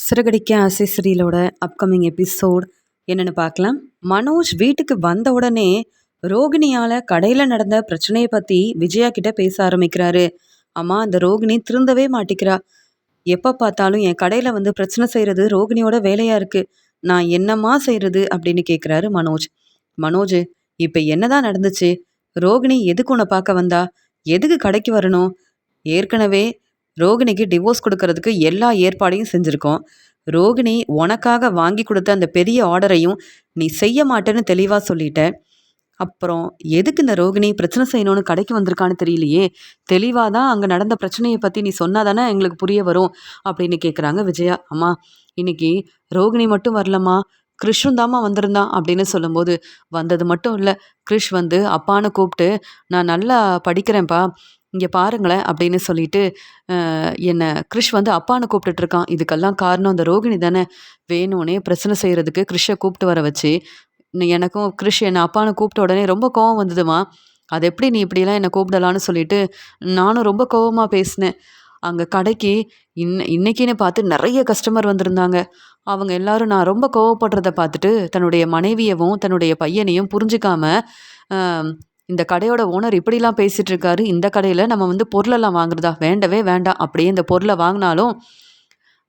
சிறகடிக்க ஆசை சீரியலோட upcoming episode என்னன்னு பார்க்கலாம். மனோஜ் வீட்டுக்கு வந்த உடனே ரோகிணியால கடையில நடந்த பிரச்சனையை பத்தி விஜயா கிட்ட பேச ஆரம்பிக்கிறாரு. அம்மா, அந்த ரோகிணி திருந்தவே மாட்டிக்கிறா. எப்ப பார்த்தாலும் என் கடையில வந்து பிரச்சனை செய்யறது ரோகிணியோட வேலையா இருக்கு. நான் என்னம்மா செய்யறது அப்படின்னு கேக்குறாரு மனோஜ். மனோஜ், இப்ப என்னதான் நடந்துச்சு? ரோகிணி எதுக்கு உன்னை பார்க்க வந்தா? எதுக்கு கடைக்கு வரணும்? ஏற்கனவே ரோகிணிக்கு டிவோர்ஸ் கொடுக்கறதுக்கு எல்லா ஏற்பாடையும் செஞ்சுருக்கோம். ரோகிணி உனக்காக வாங்கி கொடுத்த அந்த பெரிய ஆர்டரையும் நீ செய்ய மாட்டேன்னு தெளிவாக சொல்லிட்ட. அப்புறம் எதுக்கு இந்த ரோகிணி பிரச்சனை செய்யணும்னு கடைக்கு வந்திருக்கான்னு தெரியலையே. தெளிவாக தான் அங்கே நடந்த பிரச்சனையை பற்றி நீ சொன்னாதானே எங்களுக்கு புரிய வரும் அப்படின்னு கேட்குறாங்க விஜயா. அம்மா, இன்னைக்கு ரோகிணி மட்டும் வரலம்மா, கிறிஷும் தாம்மா வந்திருந்தான் அப்படின்னு சொல்லும்போது, வந்தது மட்டும் இல்லை, கிறிஷ் வந்து அப்பான்னு கூப்பிட்டு நான் நல்லா படிக்கிறேன்ப்பா, இங்கே பாருங்களேன் அப்படின்னு சொல்லிட்டு என்னை கிறிஷ் வந்து அப்பான்னு கூப்பிட்டுட்டு இருக்கான். இதுக்கெல்லாம் காரணம் அந்த ரோகிணி தானே. வேணும்னே பிரச்சனை செய்கிறதுக்கு கிறிஷை கூப்பிட்டு வர வச்சு எனக்கும் கிறிஷ் என்னை அப்பான்னு கூப்பிட்ட உடனே ரொம்ப கோவம் வந்ததுமா. அது எப்படி நீ இப்படிலாம் என்னை கூப்பிடலான்னு சொல்லிட்டு நானும் ரொம்ப கோவமாக பேசினேன். அங்கே கடைக்கு இன்னைக்குன்னு பார்த்து நிறைய கஸ்டமர் வந்திருந்தாங்க. அவங்க எல்லாரும் நான் ரொம்ப கோவப்படுறத பார்த்துட்டு தன்னுடைய மனைவியவும் தன்னுடைய பையனையும் புரிஞ்சுக்காம இந்த கடையோட ஓனர் இப்படிலாம் பேசிட்டு இருக்காரு. இந்த கடையில் நம்ம வந்து பொருளெல்லாம் வாங்குறதா? வேண்டவே வேண்டாம். அப்படியே இந்த பொருளை வாங்கினாலும்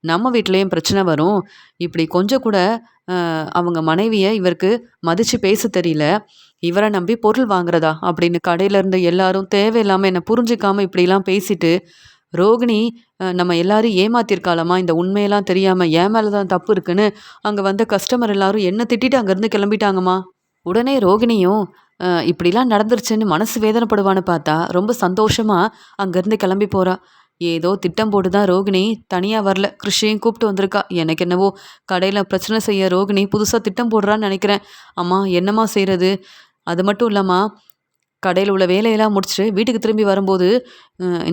நம்ம வீட்லேயும் பிரச்சனை வரும். இப்படி கொஞ்சம் கூட அவங்க மனைவியை இவருக்கு மதித்து பேச தெரியல. இவரை நம்பி பொருள் வாங்குறதா அப்படின்னு கடையில் இருந்த எல்லாரும் தேவையில்லாமல் என்னை புரிஞ்சுக்காமல் இப்படிலாம் பேசிட்டு, ரோகிணி நம்ம எல்லாரும் ஏமாத்திருக்காளம்மா, இந்த உண்மையெல்லாம் தெரியாமல் என் மேலே தான் தப்பு இருக்குன்னு அங்கே வந்த கஸ்டமர் எல்லாரும் என்ன திட்டிட்டு அங்கேருந்து கிளம்பிட்டாங்கம்மா. உடனே ரோகிணியும் இப்படிலாம் நடந்துருச்சுன்னு மனசு வேதனைப்படுவான்னு பார்த்தா ரொம்ப சந்தோஷமாக அங்கேருந்து கிளம்பி போகிறா. ஏதோ திட்டம் போட்டு தான் ரோகிணி தனியாக வரல, கிருஷியும் கூப்பிட்டு வந்திருக்கா. எனக்கு என்னவோ கடையில் பிரச்சனை செய்ய ரோகிணி புதுசாக திட்டம் போடுறான்னு நினைக்கிறேன். அம்மா, என்னம்மா செய்கிறது? அது மட்டும் இல்லைம்மா, கடையில் உள்ள வேலையெல்லாம் முடிச்சுட்டு வீட்டுக்கு திரும்பி வரும்போது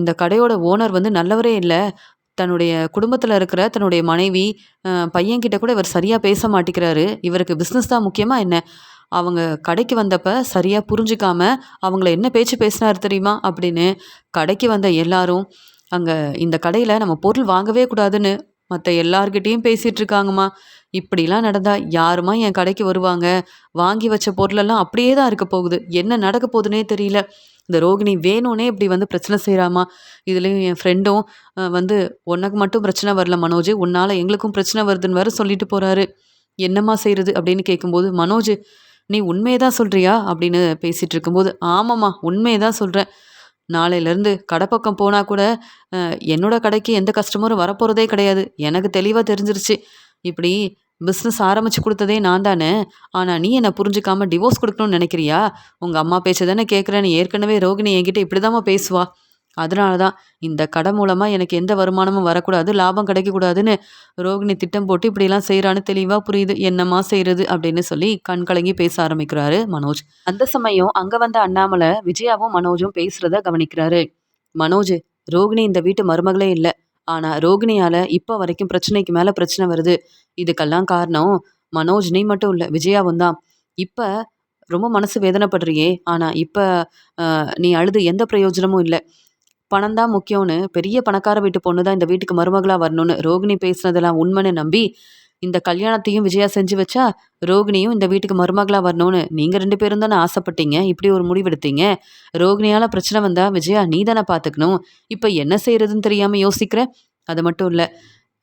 இந்த கடையோட ஓனர் வந்து நல்லவரே இல்லை. தன்னுடைய குடும்பத்தில் இருக்கிற தன்னுடைய மனைவி பையன்கிட்ட கூட இவர் சரியாக பேச மாட்டேங்கிறாரு. இவருக்கு பிஸ்னஸ் தான் முக்கியமாக என்ன? அவங்க கடைக்கு வந்தப்ப சரியாக புரிஞ்சுக்காம அவங்கள என்ன பேச்சு பேசினார் தெரியுமா அப்படின்னு கடைக்கு வந்த எல்லாரும் அங்கே இந்த கடையில் நம்ம பொருள் வாங்கவே கூடாதுன்னு மற்ற எல்லார்கிட்டேயும் பேசிகிட்டு இருக்காங்கம்மா. இப்படிலாம் நடந்தால் யாருமா என் கடைக்கு வருவாங்க? வாங்கி வச்ச பொருளெல்லாம் அப்படியே தான் இருக்க போகுது. என்ன நடக்க போகுதுன்னே தெரியல. இந்த ரோகிணி வேணும்னே இப்படி வந்து பிரச்சனை செய்கிறாமா. இதுலேயும் என் ஃப்ரெண்டும் வந்து உனக்கு மட்டும் பிரச்சனை வரல மனோஜ், உன்னால் எங்களுக்கும் பிரச்சனை வருதுன்னு வேறு சொல்லிட்டு போகிறாரு. என்னம்மா செய்கிறது அப்படின்னு கேட்கும்போது, மனோஜ், நீ உண்மையை தான் சொல்கிறியா அப்படின்னு பேசிகிட்டு இருக்கும்போது, ஆமாம்மா, உண்மையை தான் சொல்கிறேன். நாளையிலேருந்து கடை பக்கம் போனால் கூட என்னோட கடைக்கு எந்த கஸ்டமரும் வரப்போகிறதே கிடையாது. எனக்கு தெளிவாக தெரிஞ்சிருச்சு. இப்படி பிஸ்னஸ் ஆரம்பித்து கொடுத்ததே நான் தானே. ஆனால் நீ என்னை புரிஞ்சுக்காமல் டிவோர்ஸ் கொடுக்கணும்னு நினைக்கிறியா? உங்கள் அம்மா பேச்சை தானே கேட்குறேன்னு ஏற்கனவே ரோகிணி என்கிட்ட இப்படி தாம்மா பேசுவா. அதனால தான் இந்த கடை மூலமாக எனக்கு எந்த வருமானமும் வரக்கூடாது, லாபம் கிடைக்கக்கூடாதுன்னு ரோகிணி திட்டம் போட்டு இப்படிலாம் செய்கிறான்னு தெளிவாக புரியுது. என்னம்மா செய்கிறது அப்படின்னு சொல்லி கண் கலங்கி பேச ஆரம்பிக்கிறாரு மனோஜ். அந்த சமயம் அங்கே வந்த அண்ணாமலை விஜயாவும் மனோஜும் பேசுகிறத கவனிக்கிறாரு. மனோஜ், ரோகிணி இந்த வீட்டு மருமகளே இல்லை. ஆனால் ரோகிணியால் இப்போ வரைக்கும் பிரச்சனைக்கு மேலே பிரச்சனை வருது. இதுக்கெல்லாம் காரணம் மனோஜ் நீ மட்டும் இல்லை, விஜயாவும் தான். இப்போ ரொம்ப மனசு வேதனைப்படுறியே, ஆனால் இப்போ நீ அழுது எந்த பிரயோஜனமும் இல்லை. பணம் தான் முக்கியம்னு பெரிய பணக்கார வீட்டு பொண்ணு தான் இந்த வீட்டுக்கு மருமகளா வரணும்னு ரோகிணி பேசுனதெல்லாம் உண்மைன்னு நம்பி இந்த கல்யாணத்தையும் விஜயா செஞ்சு வச்சா ரோகிணியும் இந்த வீட்டுக்கு மருமகளா வரணும்னு நீங்க 2 பேரும் தானே ஆசைப்பட்டீங்க. இப்படி ஒரு முடிவெடுத்தீங்க. ரோகிணியால பிரச்சனை வந்தா விஜயா நீ தானே பார்த்துக்கணும். இப்போ என்ன செய்யறதுன்னு தெரியாம யோசிக்கிற. அது மட்டும் இல்லை,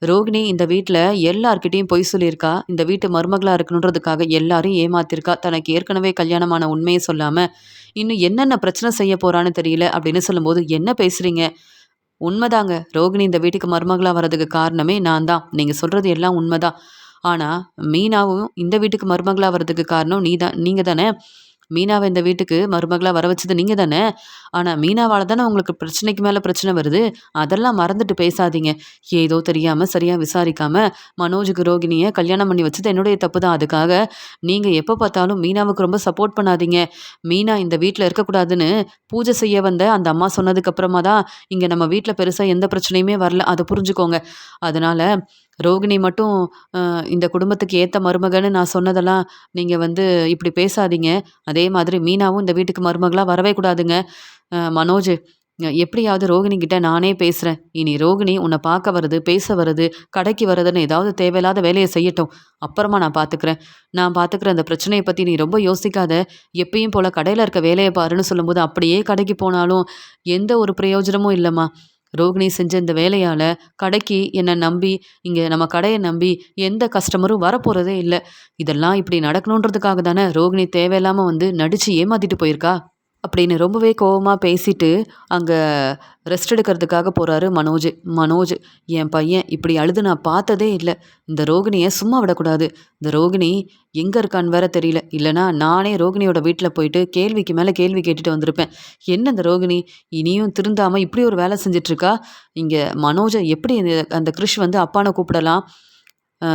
ரோகிணி இந்த வீட்டில் எல்லார்கிட்டையும் பொய் சொல்லியிருக்கா. இந்த வீட்டு மருமகளாக இருக்கணுன்றதுக்காக எல்லாரும் ஏமாத்திருக்கா. தனக்கு ஏற்கனவே கல்யாணமான உண்மையை சொல்லாமல் இன்னும் என்னென்ன பிரச்சனை செய்ய போறான்னு தெரியல அப்படின்னு சொல்லும்போது, என்ன பேசுறீங்க? உண்மைதாங்க, ரோகிணி இந்த வீட்டுக்கு மருமகளாக வர்றதுக்கு காரணமே நான் தான். நீங்கள் சொல்கிறது எல்லாம் உண்மைதான். ஆனால் மீனாவும் இந்த வீட்டுக்கு மருமகளாக வர்றதுக்கு காரணம் நீங்கள் தானே. மீனாவை இந்த வீட்டுக்கு மருமகளாக வர வச்சது நீங்கள் தானே. ஆனால் மீனாவால் தானே உங்களுக்கு பிரச்சனைக்கு மேலே பிரச்சனை வருது. அதெல்லாம் மறந்துட்டு பேசாதீங்க. ஏதோ தெரியாமல் சரியாக விசாரிக்காமல் மனோஜுக்கு ரோகிணியை கல்யாணம் பண்ணி வச்சது என்னுடைய தப்பு தான். அதுக்காக நீங்கள் எப்போ பார்த்தாலும் மீனாவுக்கு ரொம்ப சப்போர்ட் பண்ணாதீங்க. மீனா இந்த வீட்டில் இருக்கக்கூடாதுன்னு பூஜை செய்ய வந்த அந்த அம்மா சொன்னதுக்கப்புறமா தான் இங்கே நம்ம வீட்டில் பெருசாக எந்த பிரச்சனையுமே வரல. அதை புரிஞ்சுக்கோங்க. அதனால் ரோகிணி மட்டும் இந்த குடும்பத்துக்கு ஏற்ற மருமகன்னு நான் சொன்னதெல்லாம் நீங்கள் வந்து இப்படி பேசாதீங்க. அதே மாதிரி மீனாவும் இந்த வீட்டுக்கு மருமகளாக வரவே கூடாதுங்க. மனோஜ், எப்படியாவது ரோகிணி கிட்ட நானே பேசுறேன். இனி ரோகிணி உன்னை பார்க்க வர்றது, பேச வர்றது, கடைக்கு வர்றதுன்னு ஏதாவது தேவையில்லாத வேலைய செய்யட்டும். அப்புறமா நான் பார்த்துக்கிறேன். நான் பார்த்துக்கிறேன். அந்த பிரச்சனைய பத்தி நீ ரொம்ப யோசிக்காத. எப்பயும் போல கடையில இருக்க வேலைய பாருன்னு சொல்லும்போது, அப்படியே கடைக்கு போனாலும் எந்த ஒரு பிரயோஜனமும் இல்லம்மா. ரோகிணி செஞ்ச இந்த வேலையால கடைக்கு என்ன நம்பி, இங்க நம்ம கடைய நம்பி எந்த கஸ்டமரும் வரப்போறதே இல்ல. இதெல்லாம் இப்படி நடக்கணுன்றதுக்காக தானே ரோகிணி தேவையில்லாம வந்து நடிச்சு ஏமாத்திட்டு போயிருக்கா. அப்படின்னு ரொம்பவே கோவமா பேசிட்டு, அங்க ரெஸ்ட் எடுக்கிறதுக்காக போறாரு மனோஜ். மனோஜ், என் பையன் இப்படி அழுது நான் பார்த்ததே இல்ல. இந்த ரோகிணிய சும்மா விடக்கூடாது. இந்த ரோகிணி எங்க இருக்கான்னு வேற தெரியல. இல்லன்னா நானே ரோகிணியோட வீட்ல போயிட்டு கேள்விக்கு மேல கேள்வி கேட்டுட்டு வந்திருப்பேன். என்ன இந்த ரோகிணி இனியும் திருந்தாம இப்படி ஒரு வேலை செஞ்சுட்டு இருக்கா? இங்க மனோஜ எப்படி அந்த கிரிஷ் வந்து அப்பான்னு கூப்பிடலாம்? அ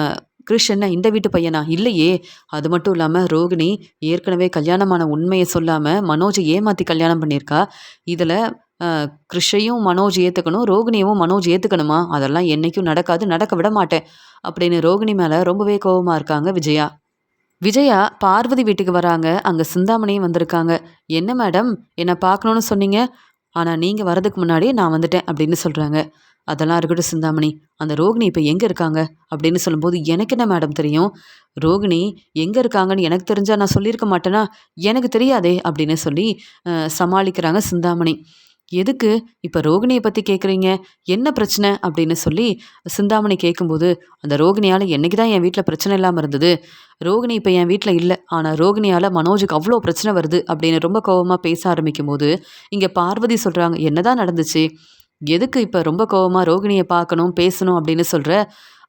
கிரிஷ் என்ன இந்த வீட்டு பையனா? இல்லையே! அது மட்டும் இல்லாம ரோகிணி ஏற்கனவே கல்யாணமான உண்மைய சொல்லாம மனோஜ ஏமாத்தி கல்யாணம் பண்ணியிருக்கா. இதுல அ கிரிஷையும் மனோஜ் ஏத்துக்கணும். ரோகிணியவும் மனோஜ் ஏத்துக்கணுமா? அதெல்லாம் என்னைக்கும் நடக்காது. நடக்க விட மாட்டேன். அப்படின்னு ரோகிணி மேல ரொம்பவே கோவமா இருக்காங்க விஜயா. விஜயா பார்வதி வீட்டுக்கு வராங்க. அங்க சிந்தாமணியும் வந்திருக்காங்க. "என்ன மேடம், என்ன பார்க்கணும்னு சொன்னீங்க. ஆனா நீங்க வரதுக்கு முன்னாடியே நான் வந்துட்டேன்" அப்படின்னு சொல்றாங்க. "அதெல்லாம் இருக்கட்டும் சிந்தாமணி. அந்த ரோகிணி இப்ப எங்க இருக்காங்க?" அப்படின்னு சொல்லும்போது, "எனக்கு என்ன மேடம் தெரியும்? ரோகிணி எங்க இருக்காங்கன்னு எனக்கு தெரிஞ்சா நான் சொல்லியிருக்க மாட்டேனா? எனக்கு தெரியாதே" அப்படின்னு சொல்லி சமாளிக்கிறாங்க சிந்தாமணி. "எதுக்கு இப்ப ரோகிணிய பத்தி கேட்குறீங்க? என்ன பிரச்சனை?" அப்படின்னு சொல்லி சிந்தாமணி கேட்கும்போது, "அந்த ரோகிணியால என்னைக்கு தான் என் வீட்ல பிரச்சனை இல்லாம இருந்தது? ரோகிணி இப்ப என் வீட்ல இல்ல. ஆனா ரோகிணியால மனோஜுக்கு அவ்ளோ பிரச்சனை வருது" அப்படின்னு ரொம்ப கோவமா பேச ஆரம்பிக்கும்போது, இங்க பார்வதி சொல்றாங்க, "என்னதான் நடந்துச்சு? எதுக்கு இப்ப ரொம்ப கோவமா ரோகிணிய பார்க்கணும், பேசணும் அப்படின்னு சொல்ற?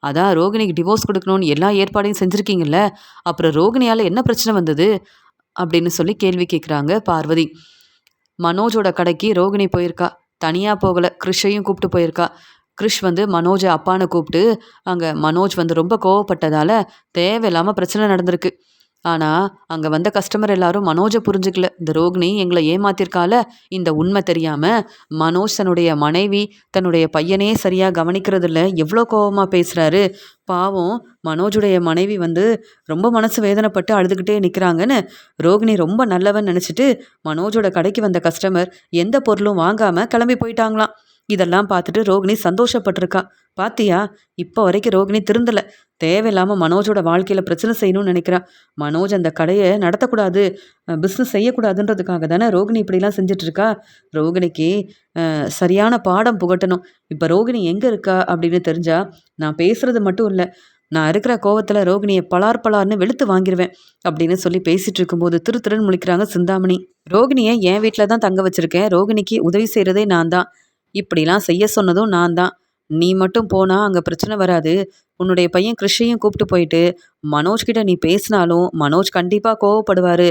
அதான் ரோகிணிக்கு டிவோர்ஸ் குடுக்கணும்னு எல்லா ஏற்பாடையும் செஞ்சிருக்கீங்கல்ல. அப்புறம் ரோகிணியால என்ன பிரச்சனை வந்தது?" அப்படின்னு சொல்லி கேள்வி கேட்குறாங்க பார்வதி. மனோஜோட கடைக்கு ரோகிணி போயிருக்கா. தனியா போகல. கிரிஷையும் கூப்பிட்டு போயிருக்கா. கிரிஷ் வந்து மனோஜ அப்பான்னு கூப்பிட்டு, அங்க மனோஜ் வந்து ரொம்ப கோவப்பட்டதால தேவையில்லாம பிரச்சனை நடந்திருக்கு. ஆனா, அங்க வந்த கஸ்டமர் எல்லாரும் மனோஜ புரிஞ்சுக்கல. இந்த ரோகிணி எங்கள ஏமாத்தியிருக்கால, இந்த உண்மை தெரியாம மனோஜ் தன்னுடைய மனைவி, தன்னுடைய பையனே சரியா கவனிக்கிறதில்ல. எவ்ளோ கோவமா பேசுறாரு. பாவம் மனோஜுடைய மனைவி வந்து ரொம்ப மனசு வேதனைப்பட்டு அழுதுகிட்டே நிக்கிறாங்கன்னு, ரோகிணி ரொம்ப நல்லவன்னு நெனச்சுட்டு, மனோஜோட கடைக்கு வந்த கஸ்டமர் எந்த பொருளும் வாங்காம கிளம்பி போயிட்டாங்களாம். இதெல்லாம் பார்த்துட்டு ரோகிணி சந்தோஷப்பட்டுருக்கா. "பாத்தியா? இப்ப வரைக்கும் ரோகிணி திருந்தல. தேவையில்லாம மனோஜோட வாழ்க்கையில பிரச்சனை செய்யணும்னு நினைக்கிறா. மனோஜ் அந்த கடைய நடத்தக்கூடாது, பிசினஸ் செய்யக்கூடாதுன்றதுக்காக தானே ரோகிணி இப்படிலாம் செஞ்சுட்டு இருக்கா. ரோகிணிக்கு சரியான பாடம் புகட்டணும். இப்ப ரோகிணி எங்க இருக்கா அப்படின்னு தெரிஞ்சா, நான் பேசுறது மட்டும் இல்ல, நான் இருக்கிற கோவத்துல ரோகிணிய பலார் பலார்ன்னு வெளுத்து வாங்கிருவேன்" அப்படின்னு சொல்லி பேசிட்டு இருக்கும்போது திரு திருன்னு முழிக்கிறாங்க சிந்தாமணி. "ரோகிணிய என் வீட்ல தான் தங்க வச்சிருக்கேன். ரோகிணிக்கு உதவி செய்றதே நான் தான். இப்படிலாம் செய்ய சொன்னதும் நான் தான். நீ மட்டும் போனா அங்க பிரச்சனை வராது. உன்னுடைய பையன் கிரிஷையும் கூப்பிட்டு போயிட்டு, மனோஜ் கிட்ட நீ பேசினாலும், மனோஜ் கண்டிப்பா கோவப்படுவாரு.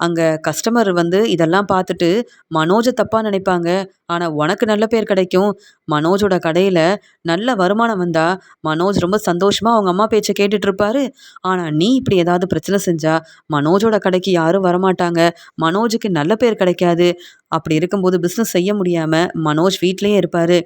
அங்க கஸ்டமர் வந்து இதெல்லாம் பார்த்துட்டு மனோஜ தப்பா நினைப்பாங்க. ஆனா உனக்கு நல்ல பேர் கிடைக்கும். மனோஜோட கடையில நல்ல வருமானம் வந்தா, மனோஜ் ரொம்ப சந்தோஷமா அவங்க அம்மா பேச்ச கேட்டுட்டு இருப்பாரு. ஆனா நீ இப்படி ஏதாவது பிரச்சனை செஞ்சா, மனோஜோட கடைக்கு யாரும் வரமாட்டாங்க. மனோஜுக்கு நல்ல பேர் கிடைக்காது. அப்படி இருக்கும்போது பிசினஸ் செய்ய முடியாம மனோஜ் வீட்லயே இருப்பாரு.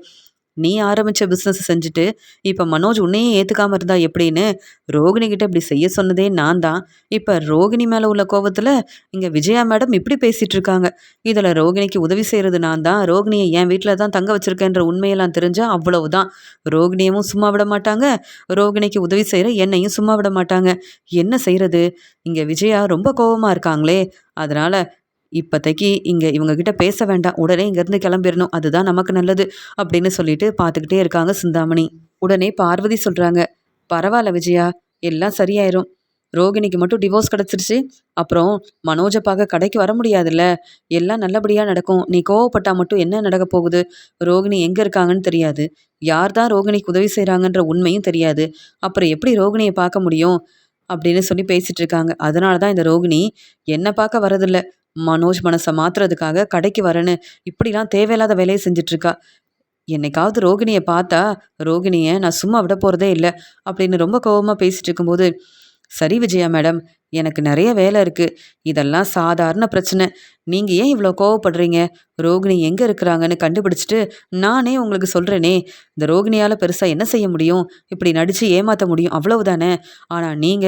நீ ஆரம்பிச்ச பிசினஸ் செஞ்சுட்டு, இப்ப மனோஜ் உன்னையே ஏத்துக்காம இருந்தா எப்படின்னு, ரோகிணி கிட்ட இப்படி செய்ய சொன்னதே நான் தான். இப்ப ரோகிணி மேல உள்ள கோவத்துல, இங்க விஜயா மேடம் இப்படி பேசிட்டு இருக்காங்க. இதுல ரோகிணிக்கு உதவி செய்றது நான் தான். ரோகிணிய என் வீட்ல தான் தங்க வச்சிருக்கேன்ற உண்மையெல்லாம் தெரிஞ்சா அவ்வளவுதான். ரோகிணியவும் சும்மா விட மாட்டாங்க. ரோகிணிக்கு உதவி செய்ற என்னையும் சும்மா விட மாட்டாங்க. என்ன செய்றது? இங்க விஜயா ரொம்ப கோவமா இருக்காங்களே! அதனால இப்போதைக்கு இங்க இவங்க கிட்ட பேச வேண்டாம். உடனே இங்கேருந்து கிளம்பிரணும். அதுதான் நமக்கு நல்லது." அப்படின்னு சொல்லிட்டு பார்த்துக்கிட்டே இருக்காங்க சிந்தாமணி. உடனே பார்வதி சொல்றாங்க, "பரவால்ல விஜயா, எல்லாம் சரியாயிரும். ரோகிணிக்கு மட்டும் டிவோர்ஸ் கிடைச்சிருச்சு. அப்புறம் மனோஜ பார்க்க கடைக்கு வர முடியாதுல்ல. எல்லாம் நல்லபடியா நடக்கும். நீ கோவப்பட்டா மட்டும் என்ன நடக்கப் போகுது? ரோகிணி எங்க இருக்காங்கன்னு தெரியாது. யார் தான் ரோகிணிக்கு உதவி செய்றாங்கன்ற உண்மையும் தெரியாது. அப்புறம் எப்படி ரோகிணிய பார்க்க முடியும்?" அப்படின்னு சொல்லி பேசிட்டு இருக்காங்க. அதனால தான் இந்த ரோகிணி என்ன பார்க்க வரதில்ல. மனோஜ் மனச மாத்துறதுக்காக கடைக்கு வரேன்னு இப்படிலாம் தேவையில்லாத வேலைய செஞ்சுட்டு இருக்கா. என்னைக்காவது ரோகிணிய பார்த்தா, ரோகிணிய நான் சும்மா விட போறதே இல்ல. அப்படின்னு ரொம்ப கோவமா பேசிட்டு இருக்கும்போது, "சரி விஜயா மேடம், எனக்கு நெறைய வேலை இருக்கு. இதெல்லாம் சாதாரண பிரச்சனை. நீங்க ஏன் இவ்ளோ கோவப்படுறீங்க? ரோகிணி எங்க இருக்கிறாங்கன்னு கண்டுபிடிச்சுட்டு, நானே உங்களுக்கு சொல்றேனே. இந்த ரோகிணியால பெருசா என்ன செய்ய முடியும்? இப்படி நடிச்சு ஏமாத்த முடியும். அவ்வளவுதானே. ஆனா நீங்க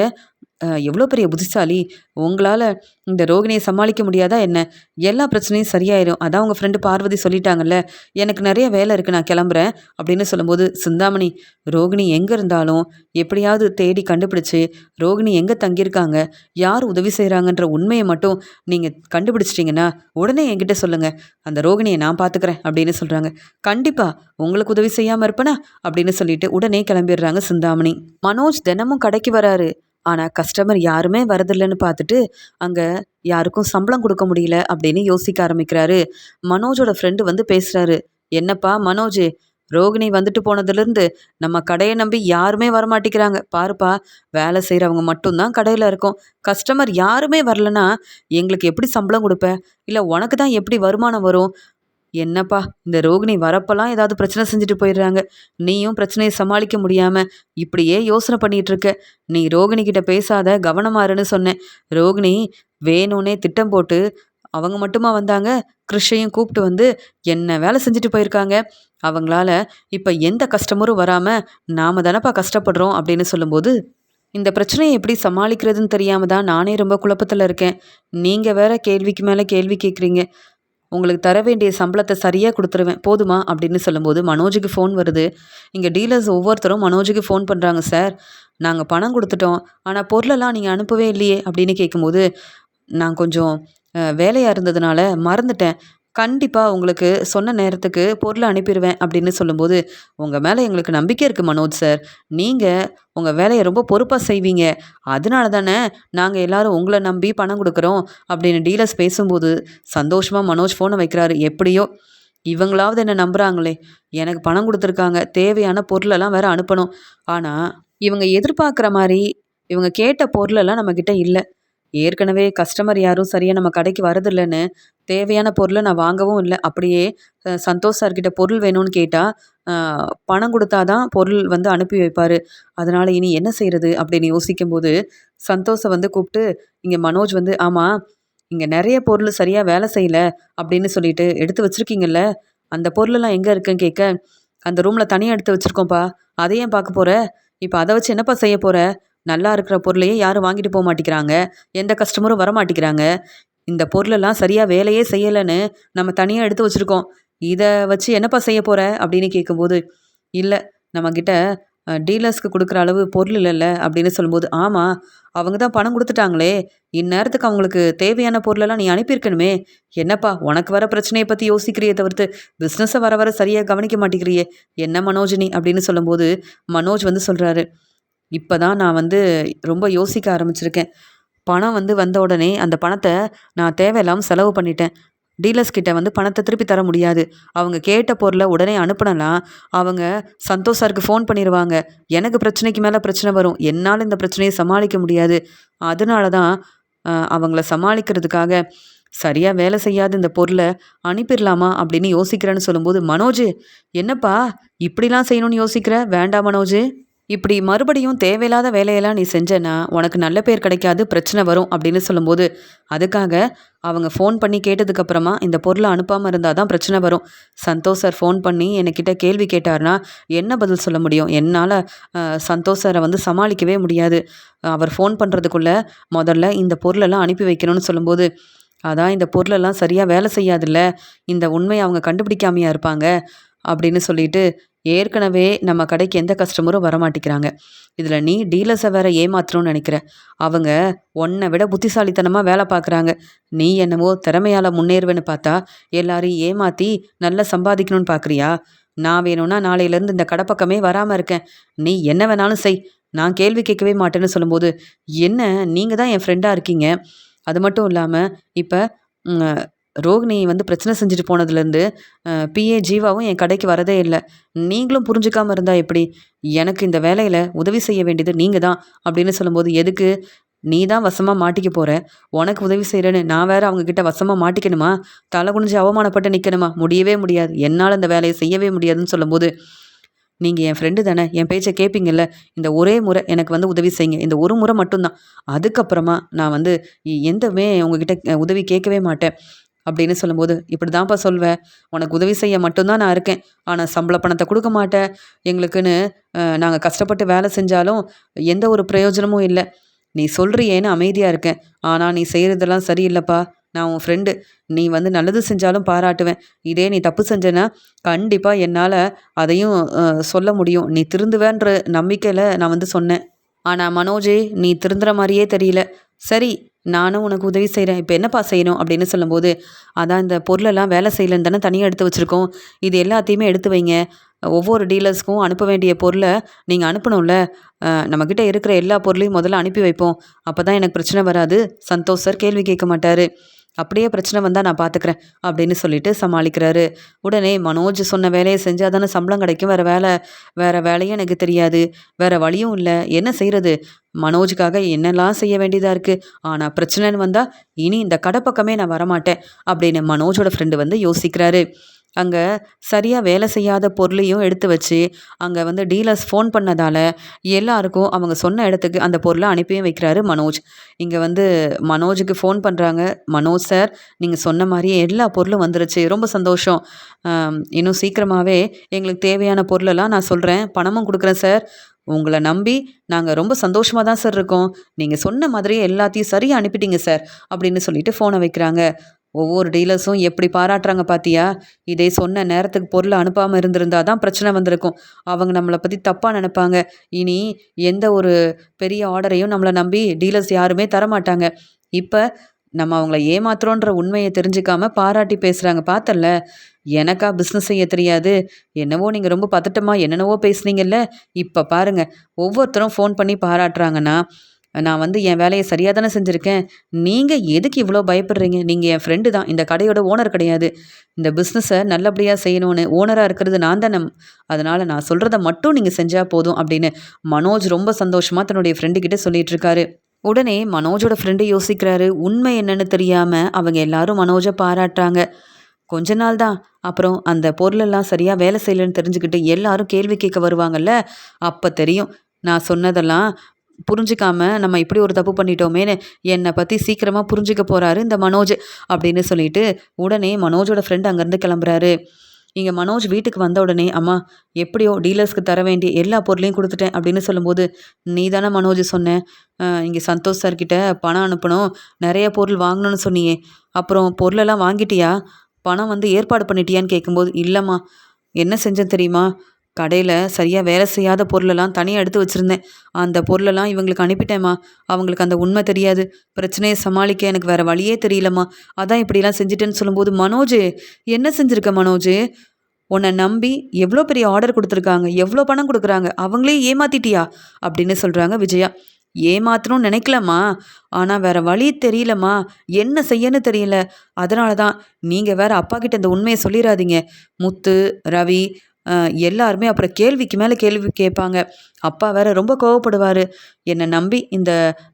எவ்வளோ பெரிய புத்திசாலி! உங்களால இந்த ரோகிணிய சமாளிக்க முடியாதா என்ன? எல்லா பிரச்சனையும் சரியாயிரும். அதான் உங்க ஃப்ரெண்டு பார்வதி சொல்லிட்டாங்கல்ல. எனக்கு நெறைய வேலை இருக்கு. நான் கிளம்புறேன்." அப்படின்னு சொல்லும்போது, "சிந்தாமணி, ரோகிணி எங்க இருந்தாலும் எப்படியாவது தேடி கண்டுபிடிச்சு, ரோகிணி எங்க தங்கியிருக்காங்க, யார் உதவி செய்றாங்கன்ற உண்மைய மட்டும் நீங்க கண்டுபிடிச்சிட்டீங்கன்னா, உடனே என்கிட்ட சொல்லுங்க. அந்த ரோகிணிய நான் பார்த்துக்கிறேன்." அப்படின்னு சொல்றாங்க. "கண்டிப்பா. உங்களுக்கு உதவி செய்யாம இருப்பனா?" அப்படின்னு சொல்லிட்டு உடனே கிளம்பிடுறாங்க சிந்தாமணி. மனோஜ் தினமும் கடைக்கு வராரு. ஆனா, கஸ்டமர் யாருமே வரதில்லன்னு பார்த்துட்டு, அங்க யாருக்கும் சம்பளம் குடுக்க முடியல அப்படின்னு யோசிக்க ஆரம்பிக்கிறாரு. மனோஜோட ஃப்ரெண்டு வந்து பேசுறாரு. "என்னப்பா மனோஜு, ரோகிணி வந்துட்டு போனதுலருந்து நம்ம கடைய நம்பி யாருமே வரமாட்டேங்கிறாங்க. பாருப்பா, வேலை செய்றவங்க மட்டும் தான் கடையில இருக்கோம். கஸ்டமர் யாருமே வரலன்னா, எங்களுக்கு எப்படி சம்பளம் குடுப்ப? இல்ல உனக்கு தான் எப்படி வருமானம் வரும்? என்னப்பா இந்த ரோகிணி வரப்பலாம் ஏதாவது பிரச்சனை செஞ்சுட்டு போயிடுறாங்க. நீயும் பிரச்சனைய சமாளிக்க முடியாம இப்படியே யோசனை பண்ணிட்டு இருக்க. நீ ரோகிணி கிட்ட பேசாத, கவனமா இருன்னு சொன்னேன். ரோகிணி வேணும்னே திட்டம் போட்டு அவங்க மட்டுமா வந்தாங்க? கிறிஷையும் கூப்பிட்டு வந்து என்ன வேலை செஞ்சுட்டு போயிருக்காங்க. அவங்களால இப்ப எந்த கஸ்டமரும் வராம நாம தானப்பா கஷ்டப்படுறோம்." அப்படின்னு சொல்லும்போது, இந்த பிரச்சனைய எப்படி சமாளிக்கிறதுன்னு தெரியாம தான் நானே ரொம்ப குழப்பத்துல இருக்கேன். நீங்க வேற கேள்விக்கு மேல கேள்வி கேட்குறீங்க. உங்களுக்கு தர வேண்டிய சம்பளத்த சரியா குடுத்துருவேன். போதுமா?" அப்படின்னு சொல்லும்போது மனோஜுக்கு ஃபோன் வருது. இங்க டீலர்ஸ் ஒவ்வொருத்தரும் மனோஜுக்கு ஃபோன் பண்றாங்க. "சார், நாங்க பணம் குடுத்துட்டோம். ஆனா பொருளெல்லாம் நீங்க அனுப்பவே இல்லையே?" அப்படின்னு கேட்கும்போது, "நான் கொஞ்சம் வேலையா இருந்ததுனால மறந்துட்டேன். கண்டிப்பா உங்களுக்கு சொன்ன நேரத்துக்கு பொருள அனுப்பிருவேன்." அப்படின்னு சொல்லும்போது, "உங்க மேல எங்களுக்கு நம்பிக்கை இருக்கு மனோஜ் சார். நீங்க உங்க வேலைய ரொம்ப பொறுப்பா செய்வீங்க. அதனால தானே நாங்க எல்லாரும் உங்கள நம்பி பணம் குடுக்குறோம்." அப்படின்னு டீலர்ஸ் பேசும்போது, சந்தோஷமா மனோஜ் ஃபோன வைக்கிறாரு. எப்படியோ இவங்களாவது என்ன நம்புறாங்களே! எனக்கு பணம் குடுத்துருக்காங்க. தேவையான பொருளெல்லாம் வேற அனுப்பணும். ஆனா, இவங்க எதிர்பார்க்குற மாரி, இவங்க கேட்ட பொருளெல்லாம் நம்மகிட்ட இல்ல. ஏற்கனவே கஸ்டமர் யாரும் சரியா நம்ம கடைக்கு வரதில்லன்னு, தேவையான பொருள நான் வாங்கவும் இல்ல. அப்படியே சந்தோஷ் சார்கிட்ட பொருள் வேணும்னு கேட்டா, அ பணம் குடுத்தா தான் பொருள் வந்து அனுப்பி வைப்பாரு. அதனால இனி என்ன செய்றது? அப்படின்னு யோசிக்கும்போது, சந்தோஷ வந்து கூப்ட்டு, இங்க மனோஜ் வந்து, "ஆமா, இங்க நெறைய பொருள் சரியா வேல செய்யல அப்படின்னு சொல்லிட்டு எடுத்து வச்சிருக்கீங்கல்ல, அந்த பொருளெல்லாம் எங்க இருக்குன்னு?" கேட்க, "அந்த ரூம்ல தனியா எடுத்து வச்சிருக்கோம்ப்பா. அத ஏன் பார்க்க போற? இப்ப அத வச்சு என்னப்பா செய்ய போற? நல்லா இருக்கிற பொருளையே யாரும் வாங்கிட்டு மாட்டிக்கிறாங்க. எந்த கஸ்டமரும் வரமாட்டிக்கிறாங்க. இந்த பொருளெல்லாம் சரியா வேலையே செய்யலன்னு நம்ம தனியா எடுத்து வச்சிருக்கோம். இத வச்சு என்னப்பா செய்ய போற?" அப்படின்னு கேட்கும்போது, "இல்ல, நம்மகிட்ட டீலர்ஸ்க்கு குடுக்குற அளவு பொருள் இல்லல்ல." அப்படின்னு சொல்லும்போது, "ஆமா, அவங்க தான் பணம் குடுத்துட்டாங்களே! இந்நேரத்துக்கு அவங்களுக்கு தேவையான பொருளெல்லாம் நீ அனுப்பியிருக்கணுமே! என்னப்பா உனக்கு வர பிரச்சனைய பத்தி யோசிக்கிறியே தவிர்த்து, பிசினஸ வர வர சரியா கவனிக்க மாட்டேங்கிறியே! என்ன மனோஜ் நீ?" அப்படின்னு சொல்லும்போது, மனோஜ் வந்து சொல்றாரு, "இப்ப தான் நான் வந்து ரொம்ப யோசிக்க ஆரம்பிச்சிருக்கேன். பணம் வந்து வந்த உடனே அந்த பணத்த நான் தேவையில்லாம செலவு பண்ணிட்டேன். டீலர்ஸ் கிட்ட வந்து பணத்த திருப்பி தர முடியாது. அவங்க கேட்ட பொருள உடனே அனுப்புனனா, அவங்க சந்தோஷ் சாருக்கு ஃபோன் பண்ணிருவாங்க. எனக்கு பிரச்சனைக்கு மேல பிரச்சனை வரும். என்னால இந்த பிரச்சனைய சமாளிக்க முடியாது. அதனால தான் அவங்கள சமாளிக்கிறதுக்காக சரியா வேலை செய்யாத இந்த பொருள அனுப்பிறலாமா அப்படின்னு யோசிக்கிறேன்னு." சொல்லும்போது, "மனோஜு, என்னப்பா இப்படிலாம் செய்யணும்னு யோசிக்கிற? வேண்டாம் மனோஜு. இப்படி மறுபடியும் தேவையில்லாத வேலையெல்லாம் நீ செஞ்சேன்னா, உனக்கு நல்ல பேர் கிடைக்காது, பிரச்சனை வரும்." அப்படின்னு சொல்லும்போது, "அதுக்காக அவங்க ஃபோன் பண்ணி கேட்டதுக்கப்புறமா, இந்த பொருள அனுப்பாம இருந்தா தான் பிரச்சனை வரும். சந்தோஷ் சார் ஃபோன் பண்ணி என்கிட்ட கேள்வி கேட்டாருன்னா, என்ன பதில் சொல்ல முடியும்? என்னால சந்தோஷ் சார வந்து சமாளிக்கவே முடியாது. அவர் ஃபோன் பண்றதுக்குள்ள முதல்ல இந்த பொருளெல்லாம் அனுப்பி வைக்கணும்னு." சொல்லும்போது, "அதான் இந்த பொருளெல்லாம் சரியா வேலை செய்யாதுல்ல. இந்த உண்மைய அவங்க கண்டுபிடிக்காமயா இருப்பாங்க?" அப்படின்னு சொல்லிட்டு, "ஏற்கனவே நம்ம கடைக்கு எந்த கஸ்டமரும் வரமாட்டிக்கிறாங்க. இதுல நீ டீலர்ஸ வேற ஏமாத்தணும்னு நெனைக்கிற. அவங்க உன்ன விட புத்திசாலித்தனமா வேல பார்க்குறாங்க. நீ என்னவோ திறமையால முன்னேறுவேன்னு பார்த்தா, எல்லாரையும் ஏமாத்தி நல்லா சம்பாதிக்கணும்னு பார்க்குறியா? நான் வேணும்னா நாளையிலேருந்து இந்த கடை பக்கமே வராம இருக்கேன். நீ என்ன வேணாலும் செய். நான் கேள்வி கேட்கவே மாட்டேன்னு." சொல்லும்போது, "என்ன, நீங்க தான் என் ஃப்ரெண்டா இருக்கீங்க. அது மட்டும் இல்லாம, இப்ப ம் ரோகிணி வந்து பிரச்சனை செஞ்சுட்டு போனதுலேருந்து பிஏ ஜீவாவும் என் கடைக்கு வரதே இல்ல. நீங்களும் புரிஞ்சுக்காம இருந்தா எப்படி? எனக்கு இந்த வேலையில உதவி செய்ய வேண்டியது நீங்க தான்." அப்படின்னு சொல்லும்போது, "எதுக்கு? நீ தான் வசமா மாட்டிக்க போற. உனக்கு உதவி செய்றேன்னு நான் வேற அவங்க கிட்ட வசமா மாட்டிக்கணுமா? தலை குனிஞ்சு அவமானப்பட்டு நிக்கணுமா? முடியவே முடியாது. என்னால இந்த வேலைய செய்யவே முடியாதுன்னு." சொல்லும்போது, "நீங்க என் ஃப்ரெண்டு தானே! என் பேச்ச கேட்பீங்கல்ல. இந்த ஒரே முறை எனக்கு வந்து உதவி செய்யுங்க. இந்த ஒரு முறை மட்டும் தான். அதுக்கப்புறமா நான் வந்து எந்தமே உங்ககிட்ட உதவி கேட்கவே மாட்டேன்." அப்படின்னு சொல்லும்போது, "இப்படிதான்ப்பா சொல்வேன். உனக்கு உதவி செய்ய மட்டும் தான் நான் இருக்கேன். ஆனா சம்பள பணத்த குடுக்க மாட்டேன். எங்களுக்குன்னு நாங்க கஷ்டப்பட்டு வேலை செஞ்சாலும் எந்த ஒரு பிரயோஜனமும் இல்ல. நீ சொல்றியேன்னு அமைதியாக இருக்கேன். ஆனால் நீ செய்கிறதெல்லாம் சரியில்லைப்பா. நான் உன் ஃப்ரெண்டு. நீ நல்லது செஞ்சாலும் பாராட்டுவேன். இதே நீ தப்பு செஞ்சேன்னா கண்டிப்பாக என்னால் அதையும் சொல்ல முடியும். நீ திருந்துவேன்ற நம்பிக்கையில் நான் சொன்னேன். ஆனால் மனோஜே, நீ திருந்துற மாதிரியே தெரியல. சரி, நானும் உனக்கு உதவி செய்கிறேன். இப்போ என்னப்பா செய்யணும் அப்படின்னு சொல்லும்போது, அதான் இந்த பொருளெல்லாம் வேலை செய்யலன்னு தானே தனியாக எடுத்து வச்சுருக்கோம். இது எல்லாத்தையுமே எடுத்து வைங்க. ஒவ்வொரு டீலர்ஸ்க்கும் அனுப்ப வேண்டிய பொருளை நீங்கள் அனுப்பணும்ல. நம்மக்கிட்ட இருக்கிற எல்லா பொருளையும் முதல்ல அனுப்பி வைப்போம். அப்போ தான் எனக்கு பிரச்சனை வராது. சந்தோஷ் சார் கேள்வி கேட்க மாட்டார். அப்படியே பிரச்சனை வந்தால் நான் பார்த்துக்கிறேன் அப்படின்னு சொல்லிட்டு சமாளிக்கிறாரு. உடனே மனோஜ் சொன்ன வேலையை செஞ்சால் தானே சம்பளம் கிடைக்கும். வேறு வேலையும் எனக்கு தெரியாது. வேறு வழியும் இல்லை. என்ன செய்கிறது? மனோஜுக்காக என்னெல்லாம் செய்ய வேண்டியதாக இருக்குது. ஆனால் பிரச்சனைன்னு வந்தால் இனி இந்த கடை பக்கமே நான் வரமாட்டேன் அப்படின்னு மனோஜோட ஃப்ரெண்டு யோசிக்கிறாரு. அங்கே சரியாக வேலை செய்யாத பொருளையும் எடுத்து வச்சு அங்கே டீலர்ஸ் ஃபோன் பண்ணதால் எல்லாருக்கும் அவங்க சொன்ன இடத்துக்கு அந்த பொருளை அனுப்பியும் வைக்கிறாரு மனோஜ். இங்கே மனோஜுக்கு ஃபோன் பண்ணுறாங்க. மனோஜ் சார், நீங்கள் சொன்ன மாதிரியே எல்லா பொருளும் வந்துருச்சு. ரொம்ப சந்தோஷம். இன்னும் சீக்கிரமாகவே எங்களுக்கு தேவையான பொருளெல்லாம் நான் சொல்கிறேன். பணமும் கொடுக்குறேன் சார். உங்களை நம்பி நாங்கள் ரொம்ப சந்தோஷமாக தான் சார் இருக்கோம். நீங்கள் சொன்ன மாதிரியே எல்லாத்தையும் சரியாக அனுப்பிட்டீங்க சார் அப்படின்னு சொல்லிட்டு ஃபோனை வைக்கிறாங்க. ஒவ்வொரு டீலர்ஸும் எப்படி பாராட்டுறாங்க பார்த்தியா? இதே சொன்ன நேரத்துக்கு பொருளை அனுப்பாமல் இருந்திருந்தா தான் பிரச்சனை வந்திருக்கும். அவங்க நம்மளை பற்றி தப்பாக நினைப்பாங்க. இனி எந்த ஒரு பெரிய ஆர்டரையும் நம்மளை நம்பி டீலர்ஸ் யாருமே தரமாட்டாங்க. இப்போ நம்ம அவங்கள ஏமாத்துறோன்ற உண்மையை தெரிஞ்சுக்காம பாராட்டி பேசுகிறாங்க. பார்த்தல்ல, எனக்கா பிஸ்னஸ் செய்ய தெரியாது, என்னவோ நீங்கள் ரொம்ப பதட்டமாக என்னென்னவோ பேசுனீங்கல்ல, இப்போ பாருங்கள் ஒவ்வொருத்தரும் ஃபோன் பண்ணி பாராட்டுறாங்கன்னா நான் என் வேலையை சரியாக தானே செஞ்சுருக்கேன். நீங்கள் எதுக்கு இவ்வளோ பயப்படுறீங்க? நீங்கள் என் ஃப்ரெண்டு தான். இந்த கடையோட ஓனர் கிடையாது. இந்த பிஸ்னஸை நல்லபடியாக செய்யணும்னு ஓனராக இருக்கிறது நான் தானே. அதனால் நான் சொல்கிறத மட்டும் நீங்கள் செஞ்சால் போதும் அப்படின்னு மனோஜ் ரொம்ப சந்தோஷமாக தன்னுடைய ஃப்ரெண்டுக்கிட்ட சொல்லிட்டு இருக்காரு. உடனே மனோஜோட ஃப்ரெண்டு யோசிக்கிறாரு. உண்மை என்னன்னு தெரியாமல் அவங்க எல்லாரும் மனோஜை பாராட்டுறாங்க. கொஞ்ச நாள் தான். அப்புறம் அந்த பொருளெல்லாம் சரியாக வேலை செய்யலைன்னு தெரிஞ்சுக்கிட்டு எல்லாரும் கேள்வி கேட்க வருவாங்கல்ல, அப்போ தெரியும் நான் சொன்னதெல்லாம் புரிஞ்சிக்காம நம்ம இப்படி ஒரு தப்பு பண்ணிட்டோமேன்னு என்னை பற்றி சீக்கிரமாக புரிஞ்சிக்க போகிறாரு இந்த மனோஜ் அப்படின்னு சொல்லிட்டு உடனே மனோஜோட ஃப்ரெண்டு அங்கேருந்து கிளம்புறாரு. இங்கே மனோஜ் வீட்டுக்கு வந்த உடனே, அம்மா எப்படியோ டீலர்ஸ்க்கு தர வேண்டிய எல்லா பொருளையும் கொடுத்துட்டேன் அப்படின்னு சொல்லும்போது, நீ தானே மனோஜ் சொன்னேன் இங்கே சந்தோஷ் சார்கிட்ட பணம் அனுப்பணும், நிறைய பொருள் வாங்கணும்னு சொன்னியே, அப்புறம் பொருளெல்லாம் வாங்கிட்டியா? பணம் ஏற்பாடு பண்ணிட்டியான்னு கேட்கும்போது, இல்லைம்மா, என்ன செஞ்சேன் தெரியுமா? கடையில் சரியாக வேலை செய்யாத பொருளெல்லாம் தனியாக எடுத்து வச்சுருந்தேன். அந்த பொருளெல்லாம் இவங்களுக்கு அனுப்பிட்டேம்மா. அவங்களுக்கு அந்த உண்மை தெரியாது. பிரச்சனையை சமாளிக்க எனக்கு வேறு வழியே தெரியலம்மா. அதான் இப்படிலாம் செஞ்சுட்டேன்னு சொல்லும்போது, மனோஜ் என்ன செஞ்சுருக்க மனோஜ்? உன்னை நம்பி எவ்வளோ பெரிய ஆர்டர் கொடுத்துருக்காங்க, எவ்வளோ பணம் கொடுக்குறாங்க, அவங்களே ஏமாத்திட்டியா அப்படின்னு சொல்கிறாங்க விஜயா. ஏமாத்தணும்னு நினைக்கலம்மா, ஆனால் வேறு வழி தெரியலம்மா, என்ன செய்யன்னு தெரியல. அதனால தான் நீங்கள் வேறு அப்பா கிட்ட இந்த உண்மையை சொல்லிடாதீங்க. முத்து, ரவி எல்லாருமே அப்புறம் கேள்விக்கு மேலே கேள்வி கேட்பாங்க. அப்பா வேற ரொம்ப கோவப்படுவார். என்னை நம்பி இந்த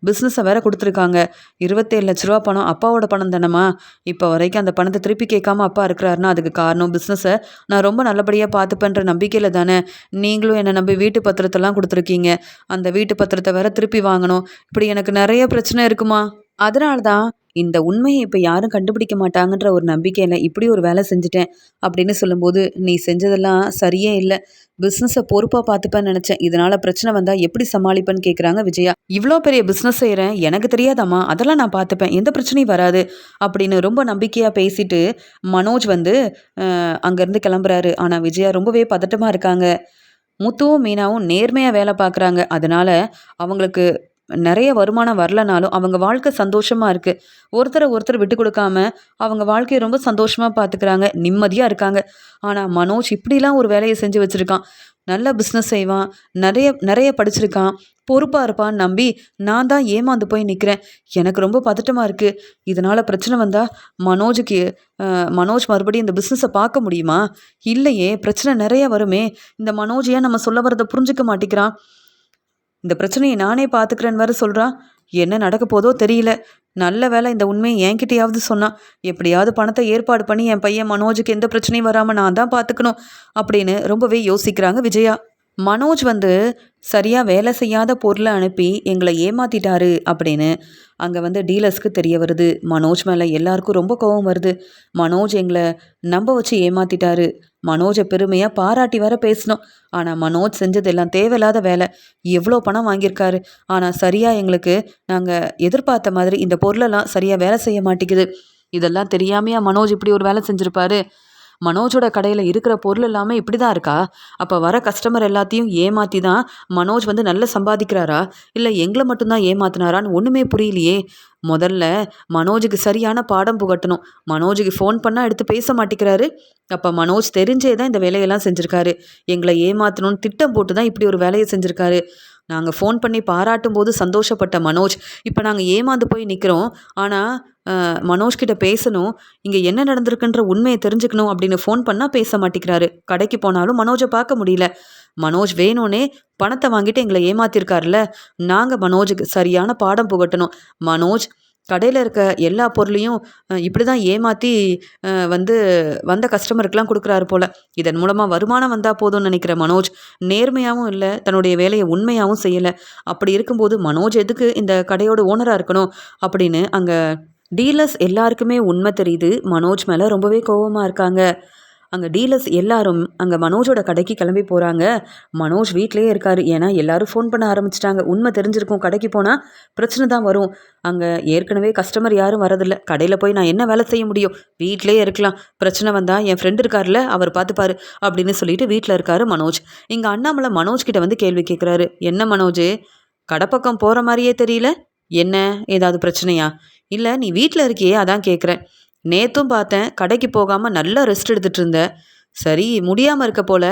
பிஸ்னஸை வேற கொடுத்துருக்காங்க. 27 லட்ச ரூபா பணம் அப்பாவோட பணம் தானம்மா. இப்போ வரைக்கும் அந்த பணத்தை திருப்பி கேட்காம அப்பா இருக்கிறாருன்னா அதுக்கு காரணம் பிஸ்னஸை நான் ரொம்ப நல்லபடியாக பார்த்துப்பேன்ற நம்பிக்கையில் தானே. நீங்களும் என்னை நம்பி வீட்டு பத்திரத்தெல்லாம் கொடுத்துருக்கீங்க. அந்த வீட்டு பத்திரத்தை வேற திருப்பி வாங்கணும். இப்படி எனக்கு நிறைய பிரச்சனை இருக்குமா. அதனால தான் இந்த உண்மையை இப்போ யாரும் கண்டுபிடிக்க மாட்டாங்கன்ற ஒரு நம்பிக்கையில் இப்படி ஒரு வேலை செஞ்சுட்டேன் அப்படின்னு சொல்லும்போது, நீ செஞ்சதெல்லாம் சரியே இல்லை. பிஸ்னஸை பொறுப்பாக பார்த்துப்பேன்னு நினச்சேன். இதனால் பிரச்சனை வந்தால் எப்படி சமாளிப்பேன்னு கேட்குறாங்க விஜயா. இவ்வளோ பெரிய பிஸ்னஸ் செய்கிறேன், எனக்கு தெரியாதாம்மா, அதெல்லாம் நான் பார்த்துப்பேன், எந்த பிரச்சனையும் வராது அப்படின்னு ரொம்ப நம்பிக்கையாக பேசிட்டு மனோஜ் அங்கேருந்து கிளம்புறாரு. ஆனால் விஜயா ரொம்பவே பதட்டமாக இருக்காங்க. முத்துவும் மீனாவும் நேர்மையாக வேலை பார்க்குறாங்க. அதனால் அவங்களுக்கு நிறைய வருமானம் வரலனாலும் அவங்க வாழ்க்கை சந்தோஷமாக இருக்குது. ஒருத்தரை ஒருத்தர் விட்டு கொடுக்காம அவங்க வாழ்க்கையை ரொம்ப சந்தோஷமாக பார்த்துக்கிறாங்க, நிம்மதியாக இருக்காங்க. ஆனால் மனோஜ் இப்படிலாம் ஒரு வேலையை செஞ்சு வச்சுருக்கான். நல்ல பிஸ்னஸ் செய்வான், நிறைய நிறைய படிச்சிருக்கான், பொறுப்பாக இருப்பான்னு நம்பி நான் தான் ஏமாந்து போய் நிற்கிறேன். எனக்கு ரொம்ப பதட்டமாக இருக்குது. இதனால் பிரச்சனை வந்தால் மனோஜ் மறுபடியும் இந்த பிஸ்னஸை பார்க்க முடியுமா? இல்லையே, பிரச்சனை நிறைய வருமே. இந்த மனோஜ் ஏன் நம்ம சொல்ல வரதை புரிஞ்சிக்க மாட்டேங்கிறான்? இந்த பிரச்சனையை நானே பார்த்துக்கிறேன்னு வேறு சொல்கிறான். என்ன நடக்க போதோ தெரியல. நல்ல வேலை இந்த உண்மையை என்கிட்டயாவது சொன்னான். எப்படியாவது பணத்தை ஏற்பாடு பண்ணி என் பையன் மனோஜுக்கு எந்த பிரச்சனையும் வராமல் நான் தான் பார்த்துக்கணும் அப்படின்னு ரொம்பவே யோசிக்கிறாங்க விஜயா. மனோஜ் வந்து சரியா வேலை செய்யாத பொருளை அனுப்பி எங்களை ஏமாத்திட்டாரு அப்படின்னு அங்கே வந்து டீலர்ஸ்க்கு தெரிய வருது. மனோஜ் மேலே எல்லாருக்கும் ரொம்ப கோவம் வருது. மனோஜ் எங்களை நம்ப வச்சு ஏமாத்திட்டாரு. மனோஜை பெருமையாக பாராட்டி வர பேசினோம். ஆனால் மனோஜ் செஞ்சது எல்லாம் தேவையில்லாத வேலை. எவ்வளோ பணம் வாங்கியிருக்காரு. ஆனால் சரியாக எங்களுக்கு நாங்கள் எதிர்பார்த்த மாதிரி இந்த பொருளெல்லாம் சரியாக வேலை செய்ய மாட்டேங்குது. இதெல்லாம் தெரியாமையா மனோஜ் இப்படி ஒரு வேலை செஞ்சுருப்பாரு. மனோஜோட கடையில் இருக்கிற பொருள் எல்லாமே இப்படி தான் இருக்கா? அப்போ வர கஸ்டமர் எல்லாத்தையும் ஏமாற்றி தான் மனோஜ் வந்து நல்லா சம்பாதிக்கிறாரா? இல்லை எங்களை மட்டும்தான் ஏமாத்தினாரான்னு ஒன்றுமே புரியலையே. முதல்ல மனோஜுக்கு சரியான பாடம் புகட்டணும். மனோஜுக்கு ஃபோன் பண்ணால் எடுத்து பேச மாட்டேங்கிறாரு. அப்போ மனோஜ் தெரிஞ்சே தான் இந்த வேலையெல்லாம் செஞ்சுருக்காரு. எங்களை ஏமாற்றணும்னு திட்டம் போட்டு தான் இப்படி ஒரு வேலையை செஞ்சுருக்காரு. நாங்கள் ஃபோன் பண்ணி பாராட்டும் போது சந்தோஷப்பட்ட மனோஜ் இப்போ நாங்கள் ஏமாந்து போய் நிற்கிறோம். ஆனால் மனோஜ்கிட்ட பேசணும், இங்கே என்ன நடந்திருக்குன்ற உண்மையை தெரிஞ்சுக்கணும் அப்படின்னு ஃபோன் பண்ணால் பேச மாட்டேங்கிறாரு. கடைக்கு போனாலும் மனோஜை பார்க்க முடியல. மனோஜ் வேணும்னே பணத்தை வாங்கிட்டு எங்களை ஏமாத்திருக்காருல. நாங்கள் மனோஜுக்கு சரியான பாடம் புகட்டணும். மனோஜ் கடையில் இருக்க எல்லா பொருளையும் இப்படி தான் ஏமாற்றி வந்து வந்த கஸ்டமருக்கெலாம் கொடுக்குறாரு போல். இதன் மூலமாக வருமானம் வந்தால் போதும்னு நினைக்கிற மனோஜ் நேர்மையாகவும் இல்லை, தன்னுடைய வேலையை உண்மையாகவும் செய்யலை. அப்படி இருக்கும்போது மனோஜ் எதுக்கு இந்த கடையோட ஓனராக இருக்கணும் அப்படின்னு அங்கே டீலர்ஸ் எல்லாருக்குமே உண்மை தெரியுது. மனோஜ் மேலே ரொம்பவே கோவமாக இருக்காங்க. அங்கே டீலர்ஸ் எல்லாரும் அங்கே மனோஜோட கடைக்கு கிளம்பி போகிறாங்க. மனோஜ் வீட்டிலேயே இருக்கார். ஏன்னா எல்லாரும் ஃபோன் பண்ண ஆரம்பிச்சிட்டாங்க. உண்மை தெரிஞ்சிருக்கும். கடைக்கு போனால் பிரச்சனை தான் வரும். அங்கே ஏற்கனவே கஸ்டமர் யாரும் வரதில்லை. கடையில் போய் நான் என்ன வேலை செய்ய முடியும்? வீட்டிலேயே இருக்கலாம். பிரச்சனை வந்தால் என் ஃப்ரெண்டு இருக்கார்ல, அவர் பார்த்துப்பாரு அப்படின்னு சொல்லிட்டு வீட்டில் இருக்காரு மனோஜ். இங்கே அண்ணாமலை மனோஜ் கிட்ட வந்து கேள்வி கேட்குறாரு. என்ன மனோஜ், கடை பக்கம் போகிற மாதிரியே தெரியல, என்ன ஏதாவது பிரச்சனையா? இல்லை நீ வீட்டில் இருக்கியே அதான் கேட்குறேன். நேற்றும் பார்த்தேன் கடைக்கு போகாமல் நல்லா ரெஸ்ட் எடுத்துகிட்டு இருந்த. சரி முடியாமல் இருக்க போல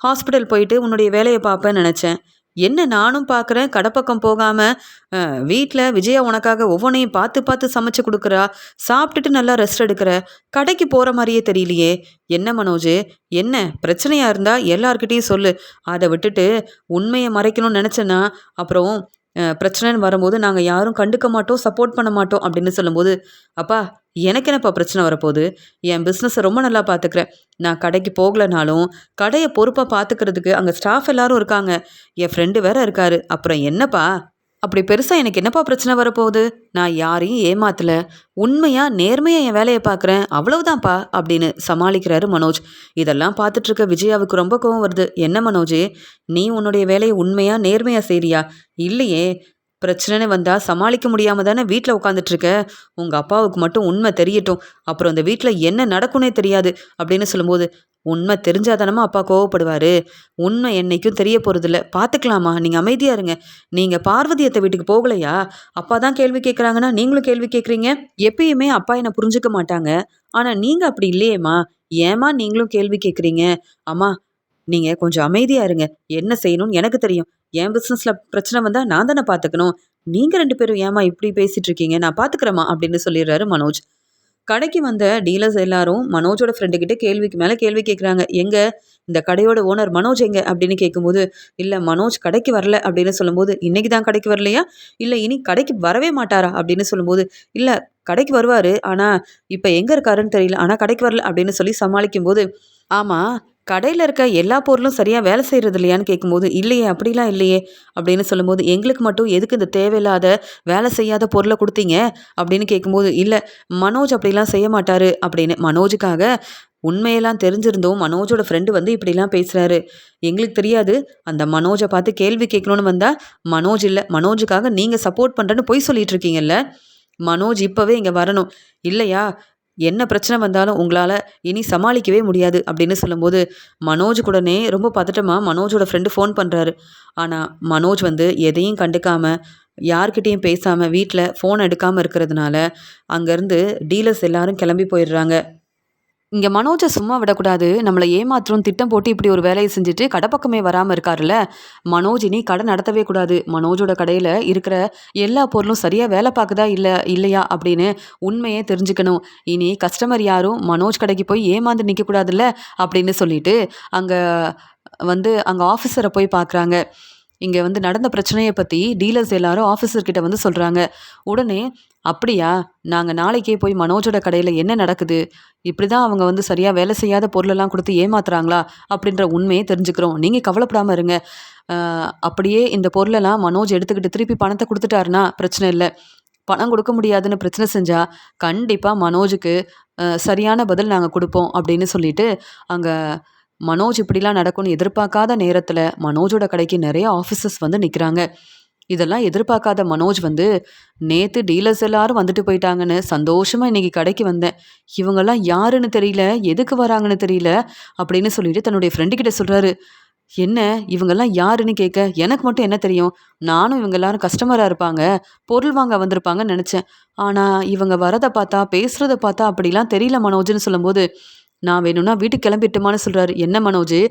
ஹாஸ்பிட்டல் போயிட்டு உன்னுடைய வேலையை பார்ப்பேன்னு நினச்சேன். என்ன நானும் பார்க்குறேன் கடை பக்கம் போகாமல் வீட்டில் விஜயா உனக்காக ஒவ்வொன்றையும் பார்த்து பார்த்து சமைச்சு கொடுக்குறா. சாப்பிட்டுட்டு நல்லா ரெஸ்ட் எடுக்கிற. கடைக்கு போகிற மாதிரியே தெரியலையே. என்ன மனோஜ், என்ன பிரச்சனையாக இருந்தால் எல்லார்கிட்டேயும் சொல்லு. அதை விட்டுட்டு உண்மையை மறைக்கணும்னு நினச்சேன்னா அப்புறம் பிரச்சனைன்னு வரும்போது நாங்கள் யாரும் கண்டுக்க மாட்டோம், சப்போர்ட் பண்ண மாட்டோம் அப்படின்னு சொல்லும்போது, அப்பா எனக்கு என்னப்பா பிரச்சனை வரப்போகுது? என் பிஸ்னஸை ரொம்ப நல்லா பார்த்துக்கிறேன். நான் கடைக்கு போகலைனாலும் கடையை பொறுப்பாக பார்த்துக்கிறதுக்கு அங்கே ஸ்டாஃப் எல்லாரும் இருக்காங்க. என் ஃப்ரெண்டு வேற இருக்காரு. அப்புறம் என்னப்பா அப்படி பெருசாக எனக்கு என்னப்பா பிரச்சனை வரப்போகுது? நான் யாரையும் ஏமாத்தல, உண்மையாக நேர்மையாக என் வேலையை பார்க்குறேன், அவ்வளவுதான்ப்பா அப்படின்னு சமாளிக்கிறாரு மனோஜ். இதெல்லாம் பார்த்துட்டு இருக்க விஜயாவுக்கு ரொம்ப கோவம் வருது. என்ன மனோஜ், நீ உன்னுடைய வேலையை உண்மையாக நேர்மையாக செய்றியா? இல்லையே, பிரச்சனைன்னு வந்தால் சமாளிக்க முடியாமல் தானே வீட்டில் உட்காந்துட்ருக்க. உங்கள் அப்பாவுக்கு மட்டும் உண்மை தெரியட்டும், அப்புறம் இந்த வீட்டில் என்ன நடக்குன்னே தெரியாது அப்படின்னு சொல்லும்போது, உண்மை தெரிஞ்சாதானமா அப்பா கோவப்படுவார். உண்மை என்னைக்கும் தெரிய போகிறதில்ல, பார்த்துக்கலாமா, நீங்கள் அமைதியாக இருங்க. நீங்கள் பார்வதியத்தை வீட்டுக்கு போகலையா? அப்பா தான் கேள்வி கேட்குறாங்கன்னா நீங்களும் கேள்வி கேட்குறீங்க. எப்பயுமே அப்பா என்னை புரிஞ்சுக்க மாட்டாங்க. ஆனால் நீங்கள் அப்படி இல்லையேம்மா, ஏம்மா நீங்களும் கேள்வி கேட்குறீங்க? அம்மா நீங்கள் கொஞ்சம் அமைதியாக இருங்க. என்ன செய்யணும்னு எனக்கு தெரியும். என் பிஸ்னஸில் பிரச்சனை வந்தால் நான் தானே பார்த்துக்கணும். நீங்கள் 2 பேரும் ஏம்மா இப்படி பேசிகிட்டு இருக்கீங்க? நான் பார்த்துக்கிறேம்மா அப்படின்னு சொல்லிடுறாரு மனோஜ். கடைக்கு வந்த டீலர்ஸ் எல்லாரும் மனோஜோட ஃப்ரெண்டுக்கிட்ட கேள்விக்கு மேலே கேள்வி கேட்குறாங்க. எங்கே இந்த கடையோட ஓனர் மனோஜ் எங்கே அப்படின்னு கேட்கும்போது, இல்லை மனோஜ் கடைக்கு வரல அப்படின்னு சொல்லும்போது, இன்றைக்கி தான் கடைக்கு வரலையா? இல்லை இனி கடைக்கு வரவே மாட்டாரா அப்படின்னு சொல்லும்போது, இல்லை கடைக்கு வருவார், ஆனால் இப்போ எங்கே இருக்காருன்னு தெரியல, ஆனால் கடைக்கு வரல அப்படின்னு சொல்லி சமாளிக்கும்போது, ஆமாம் கடையில் இருக்க எல்லா பொருளும் சரியாக வேலை செய்கிறது இல்லையான்னு கேட்கும்போது, இல்லையே அப்படிலாம் இல்லையே அப்படின்னு சொல்லும்போது, எங்களுக்கு மட்டும் எதுக்கு இந்த தேவையில்லாத வேலை செய்யாத பொருளை கொடுத்தீங்க அப்படின்னு கேட்கும்போது, இல்லை மனோஜ் அப்படிலாம் செய்ய மாட்டார் அப்படின்னு. மனோஜுக்காக உண்மையெல்லாம் தெரிஞ்சிருந்தோம் மனோஜோட ஃப்ரெண்டு வந்து இப்படிலாம் பேசுகிறாரு. எங்களுக்கு தெரியாது. அந்த மனோஜை பார்த்து கேள்வி கேட்கணுன்னு வந்தால் மனோஜ் இல்லை, மனோஜுக்காக நீங்கள் சப்போர்ட் பண்ணுறேன்னு பொய் சொல்லிட்டு இருக்கீங்கல்ல. மனோஜ் இப்போவே இங்கே வரணும், இல்லையா என்ன பிரச்சனை வந்தாலும் உங்களால் இனி சமாளிக்கவே முடியாது அப்படின்னு சொல்லும்போது, மனோஜ் கூடனே ரொம்ப பதட்டமாக மனோஜோட ஃப்ரெண்டு ஃபோன் பண்ணுறாரு. ஆனால் மனோஜ் வந்து எதையும் கண்டுக்காமல் யார்கிட்டையும் பேசாமல் வீட்டில் ஃபோன் எடுக்காமல் இருக்கிறதுனால அங்கேருந்து டீலர்ஸ் எல்லாரும் கிளம்பி போயிடுறாங்க. இங்கே மனோஜை சும்மா விடக்கூடாது, நம்மளை ஏமாற்றும் திட்டம் போட்டு இப்படி ஒரு வேலையை செஞ்சுட்டு கடை பக்கமே வராமல் இருக்காருல்ல. மனோஜ் இனி கடை நடத்தவே கூடாது. மனோஜோட கடையில் இருக்கிற எல்லா பொருளும் சரியாக வேலை பார்க்குதா இல்லையா அப்படின்னு உண்மையே தெரிஞ்சுக்கணும். இனி கஸ்டமர் யாரும் மனோஜ் கடைக்கு போய் ஏமாந்து நிற்கக்கூடாதுல்ல அப்படின்னு சொல்லிட்டு அங்கே வந்து அங்கே ஆஃபீஸரை போய் பார்க்குறாங்க. இங்க வந்து நடந்த பிரச்சனைய பத்தி டீலர்ஸ் எல்லாரும் ஆஃபீஸர் கிட்ட வந்து சொல்றாங்க. உடனே, "அப்படியா? நாங்க நாளைக்கே போய் மனோஜோட கடையில என்ன நடக்குது? இப்படிதான் அவங்க வந்து சரியா வேலை செய்யாத பொருளெல்லாம் குடுத்து ஏமாத்துறாங்களா?" அப்படின்ற உண்மைய தெரிஞ்சுக்கிறோம். நீங்க கவலைப்படாம இருங்க. அ அப்படியே இந்த பொருளெல்லாம் மனோஜ் எடுத்துக்கிட்டு திருப்பி பணத்த குடுத்துட்டாருன்னா பிரச்சனை இல்ல. பணம் குடுக்க முடியாதுன்னு பிரச்சனை செஞ்சா, கண்டிப்பா மனோஜுக்கு சரியான பதில் நாங்க குடுப்போம் அப்படின்னு சொல்லிட்டு, அங்க மனோஜ் இப்படிலாம் நடக்கும்னு எதிர்பார்க்காத நேரத்துல, மனோஜோட கடைக்கு நெறைய ஆஃபீஸர்ஸ் வந்து நிக்கிறாங்க. இதெல்லாம் எதிர்பார்க்காத மனோஜ் வந்து, "நேத்து டீலர்ஸ் எல்லாரும் வந்துட்டு போயிட்டாங்கன்னு சந்தோஷமா இன்னைக்கு கடைக்கு வந்தேன். இவங்கலாம் யாருன்னு தெரியல, எதுக்கு வராங்கன்னு தெரியல" அப்படின்னு சொல்லிட்டு தன்னுடைய ஃப்ரெண்டு கிட்ட சொல்றாரு. "என்ன இவங்கலாம் யாருன்னு கேட்க, எனக்கு மட்டும் என்ன தெரியும்? நானும் இவங்க எல்லாரும் கஸ்டமரா இருப்பாங்க, பொருள் வாங்க வந்திருப்பாங்கன்னு நெனச்சேன். ஆனா இவங்க வரத பார்த்தா, பேசுறத பார்த்தா அப்படிலாம் தெரியல மனோஜ்ன்னு" சொல்லும்போது, "நான் வேணும்னா வீட்டுக்கு கிளம்பிட்டுமான்னு" சொல்றாரு. "என்ன மனோஜு,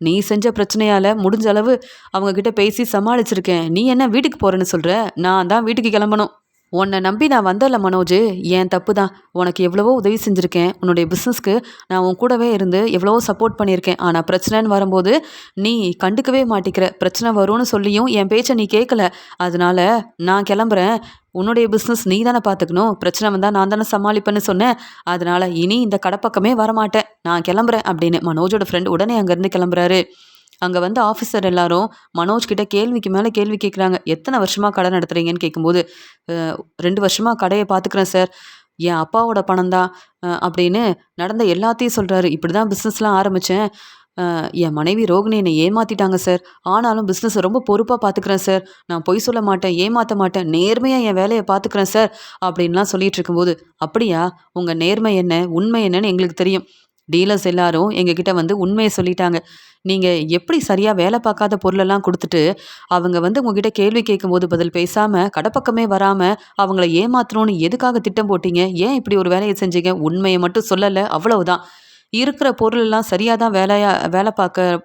நீ செஞ்ச பிரச்சனையால முடிஞ்ச அளவு அவங்க கிட்ட பேசி சமாளிச்சிருக்கேன். நீ என்ன வீட்டுக்கு போறேன்னு சொல்ற? நான் தான் வீட்டுக்கு கிளம்பணும்." "உன்ன நம்பி நான் வந்தேன்ல மனோஜு, என் தப்பு தான். உனக்கு எவ்வளவோ உதவி செஞ்சிருக்கேன். உன்னுடைய பிசினஸ்க்கு நான் உன் கூடவே இருந்து எவ்வளவோ சப்போர்ட் பண்ணியிருக்கேன். ஆனா பிரச்சனைன்னு வரும்போது, நீ கண்டுக்கவே மாட்டிக்கிற. பிரச்சனை வரும்னு சொல்லியும் என் பேச்ச நீ கேட்கல. அதனால நான் கிளம்புறேன். உன்னுடைய பிசினஸ் நீ தானே பார்த்துக்கணும். பிரச்சனை வந்தா நான் தானே சமாளிப்பேன்னு சொன்னேன். அதனால இனி இந்த கடை பக்கமே வரமாட்டேன். நான் கிளம்புறேன்" அப்படின்னு மனோஜோட ஃப்ரெண்ட் உடனே அங்கேருந்து கிளம்புறாரு. அங்க வந்து ஆஃபீஸர் எல்லாரும் மனோஜ் கிட்ட கேள்விக்கு மேல கேள்வி கேட்குறாங்க. "எத்தன வருஷமா கடை நடத்துறீங்கன்னு?" கேட்கும்போது, "அ 2 வருஷமா கடைய பார்த்துக்கிறேன் சார். என் அப்பாவோட பணம் தான்" அப்படின்னு நடந்த எல்லாத்தையும் சொல்றாரு. "இப்படிதான் பிசினஸ்லாம் ஆரம்பிச்சேன். என் மனைவி ரோகிணி என்னை ஏமாத்திட்டாங்க சார். ஆனாலும் பிசினஸ ரொம்ப பொறுப்பா பார்த்துக்கிறேன் சார். நான் பொய் சொல்ல மாட்டேன், ஏமாத்த மாட்டேன். நேர்மையா என் வேலைய பார்த்துக்கிறேன் சார்" அப்படின்லாம் சொல்லிட்டு இருக்கும்போது, "அப்படியா? உங்க நேர்மை என்ன? உண்மை என்னன்னு எங்களுக்கு தெரியும். டீலர்ஸ் எல்லாரும் எங்ககிட்ட வந்து உண்மைய சொல்லிட்டாங்க. நீங்க எப்படி சரியா வேலை பார்க்காத பொருளெல்லாம் குடுத்துட்டு, அவங்க வந்து உங்ககிட்ட கேள்வி கேட்கும்போது பதில் பேசாம, கடப்பக்கமே வராம, அவங்கள ஏமாத்தணும்னு எதுக்காக திட்டம் போட்டீங்க? ஏன் இப்படி ஒரு வேலைய செஞ்சீங்க? உண்மைய மட்டும் சொல்லல, அவ்வளவுதான். இருக்கிற பொருளெல்லாம் சரியா தான்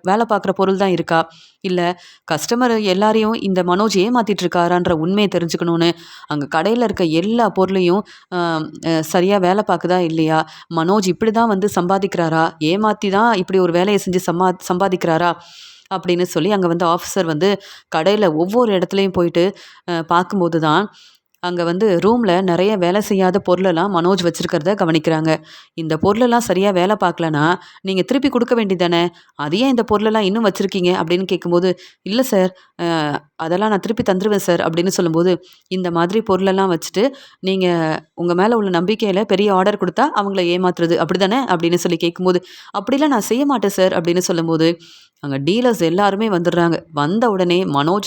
வேலை பார்க்குற பொருள் தான் இருக்கா? இல்ல கஸ்டமர் எல்லாரையும் இந்த மனோஜ் ஏமாத்திட்டு இருக்காரான்ற உண்மைய தெரிஞ்சுக்கணும்னு, அங்க கடையில இருக்க எல்லா பொருளையும் அ அ சரியா வேலை பார்க்குதா இல்லையா? மனோஜ் இப்படி தான் வந்து சம்பாதிக்கிறாரா? ஏமாத்தி தான் இப்படி ஒரு வேலைய செஞ்சு சம்பாதிக்கிறாரா? அப்படின்னு சொல்லி அங்க வந்து ஆஃபீசர் வந்து கடையில ஒவ்வொரு இடத்துலயும் போயிட்டு பார்க்கும்போது தான், அங்க வந்து ரூம்ல நெறைய வேலை செய்யாத பொருளெல்லாம் மனோஜ் வச்சிருக்கிறத கவனிக்கிறாங்க. "இந்த பொருளெல்லாம் சரியா வேலை பார்க்கலன்னா, நீங்க திருப்பி குடுக்க வேண்டியது தானே? அது ஏன் இந்த பொருளெல்லாம் இன்னும் வச்சிருக்கீங்க?" அப்படின்னு கேட்கும்போது, "இல்ல சார், அ அதெல்லாம் நான் திருப்பி தந்துருவேன் சார்" அப்படின்னு சொல்லும்போது, "இந்த மாதிரி பொருளெல்லாம் வச்சுட்டு, நீங்க உங்க மேல உள்ள நம்பிக்கையில பெரிய ஆர்டர் குடுத்தா அவங்கள ஏமாத்துறது அப்படிதானே?" அப்படின்னு சொல்லி கேட்கும்போது, "அப்படிலாம் நான் செய்ய மாட்டேன் சார்" அப்படின்னு சொல்லும்போது, அங்க டீலர்ஸ் எல்லாருமே வந்துடுறாங்க. வந்த உடனே மனோஜ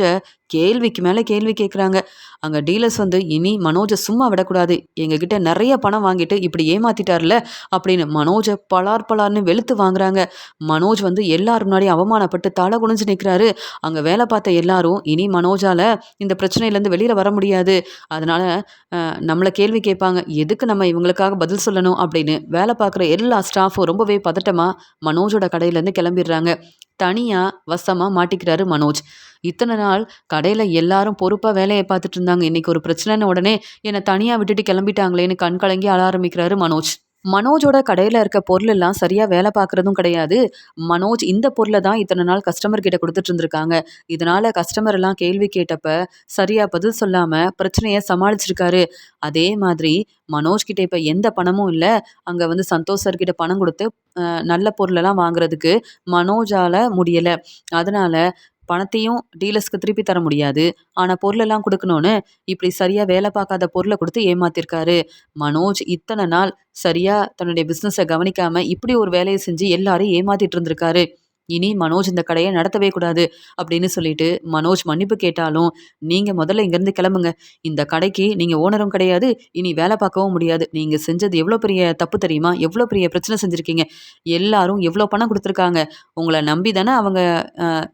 கேள்விக்கு மேல கேள்வி கேட்குறாங்க. அங்க டீலர்ஸ் வந்து, "இனி மனோஜ சும்மா விடக்கூடாது. எங்ககிட்ட நெறைய பணம் வாங்கிட்டு இப்படி ஏமாத்திட்டார்ல" அப்படின்னு மனோஜ பளார் பளார்ன்னு வெளுத்து வாங்குறாங்க. மனோஜ் வந்து எல்லார் முன்னாடியும் அவமானப்பட்டு தலை குனிஞ்சு நிற்கிறாரு. அங்க வேலை பார்த்த எல்லாரும், "இனி மனோஜால இந்த பிரச்சனையிலேருந்து வெளியில வர முடியாது. அதனால நம்மள கேள்வி கேட்பாங்க. எதுக்கு நம்ம இவங்களுக்காக பதில் சொல்லணும்?" அப்படின்னு வேலை பார்க்குற எல்லா ஸ்டாஃபும் ரொம்பவே பதட்டமா மனோஜோட கடையிலேருந்து கிளம்பிடுறாங்க. தனியா வசமா மாட்டிக்கிறாரு மனோஜ். இத்தன நாள் கடையில எல்லாரும் பொறுப்பா வேலைய பார்த்துட்டு இருந்தாங்க. இன்னைக்கு ஒரு பிரச்சனைன்னு உடனே என்ன தனியா விட்டுட்டு கிளம்பிட்டாங்களேன்னு கண் கலங்கி அழ ஆரம்பிக்கிறாரு மனோஜ். மனோஜோட கடையில இருக்க பொருள் எல்லாம் சரியா வேலை பார்க்குறதும் கிடையாது. மனோஜ் இந்த பொருள தான் இத்தன நாள் கஸ்டமர் கிட்ட குடுத்துட்டு இருந்திருக்காங்க. இதனால கஸ்டமர் எல்லாம் கேள்வி கேட்டப்ப, சரியா பதில் சொல்லாம பிரச்சனைய சமாளிச்சிருக்காரு. அதே மாதிரி மனோஜ் கிட்ட இப்ப எந்த பணமும் இல்ல. அங்க வந்து சந்தோஷ் சார் கிட்ட பணம் குடுத்து, நல்ல பொருளெல்லாம் வாங்குறதுக்கு மனோஜால முடியல. அதனால பணத்தையும் டீலர்ஸ்க்கு திருப்பி தர முடியாது. ஆனா பொருளெல்லாம் குடுக்கணும்னு, இப்படி சரியா வேலை பார்க்காத பொருள குடுத்து ஏமாத்திருக்காரு. மனோஜ் இத்தன நாள் சரியா தன்னுடைய பிசினஸ கவனிக்காம, இப்படி ஒரு வேலைய செஞ்சு எல்லாரையும் ஏமாத்திட்டு இருந்திருக்காரு. இனி மனோஜ் இந்த கடைய நடத்தவே கூடாது அப்படின்னு சொல்லிட்டு மனோஜ் மன்னிப்பு கேட்டாலும், "நீங்க முதல்ல இங்கேருந்து கிளம்புங்க. இந்த கடைக்கு நீங்க ஓனரும் கிடையாது. இனி வேலை பார்க்கவும் முடியாது. நீங்க செஞ்சது எவ்வளோ பெரிய தப்பு தெரியுமா? எவ்வளோ பெரிய பிரச்சனை செஞ்சிருக்கீங்க. எல்லாரும் எவ்வளோ பணம் குடுத்துருக்காங்க. உங்கள நம்பி தானே அவங்க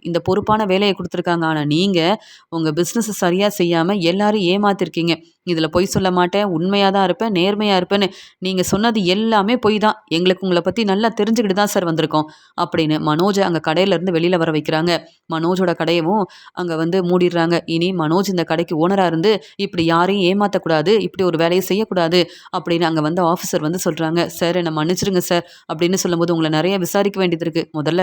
இந்த பொறுப்பான வேலைய குடுத்துருக்காங்க. ஆனா நீங்க உங்க பிசினஸ சரியா செய்யாம எல்லாரையும் ஏமாத்திருக்கீங்க. இதில் பொய் சொல்ல மாட்டேன், உண்மையாக தான் இருப்பேன், நேர்மையாக இருப்பேன்னு நீங்கள் சொன்னது எல்லாமே பொய் தான். எங்களுக்கு உங்களை பற்றி நல்லா தெரிஞ்சுக்கிட்டு தான் சார் வந்திருக்கோம் அப்படின்னு மனோஜை அங்கே கடையிலேருந்து வெளியில் வர வைக்கிறாங்க. மனோஜோட கடையவும் அங்கே வந்து மூடிடுறாங்க. இனி மனோஜ் இந்த கடைக்கு ஓனராக இருந்து இப்படி யாரையும் ஏமாற்றக்கூடாது, இப்படி ஒரு வேலையை செய்யக்கூடாது அப்படின்னு அங்கே வந்து ஆஃபீஸர் வந்து சொல்கிறாங்க. சார் என்னை மன்னிச்சிடுங்க சார் அப்படின்னு சொல்லும்போது, உங்களை நிறைய விசாரிக்க வேண்டியது இருக்குது, முதல்ல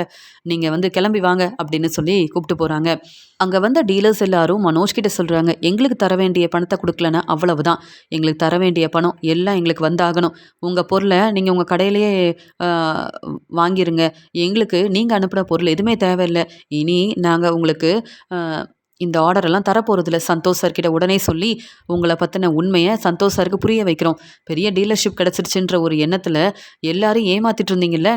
நீங்கள் வந்து கிளம்பி வாங்க அப்படின்னு சொல்லி கூப்பிட்டு போகிறாங்க. அங்கே வந்த டீலர்ஸ் எல்லாரும் மனோஜ் கிட்ட சொல்கிறாங்க, எங்களுக்கு தர வேண்டிய பணத்தை கொடுக்கலன்னா அவ்வளவுதான், எங்களுக்கு தர வேண்டிய பணம் எல்லாம் எங்களுக்கு வந்தாகணும். உங்கள் பொருளை நீங்கள் உங்கள் கடையிலேயே வாங்கிருங்க. எங்களுக்கு நீங்கள் அனுப்புகிற பொருள் எதுவுமே தேவையில்லை. இனி நாங்கள் உங்களுக்கு இந்த ஆர்டரெல்லாம் தரப்போகிறதில்ல. சந்தோஷ் சார்கிட்ட உடனே சொல்லி உங்களை பற்றின உண்மையை சந்தோஷ் சாருக்கு புரிய வைக்கிறோம். பெரிய டீலர்ஷிப் கிடச்சிருச்சுன்ற ஒரு எண்ணத்தில் எல்லாரையும் ஏமாற்றிட்டு இருந்தீங்கல்ல,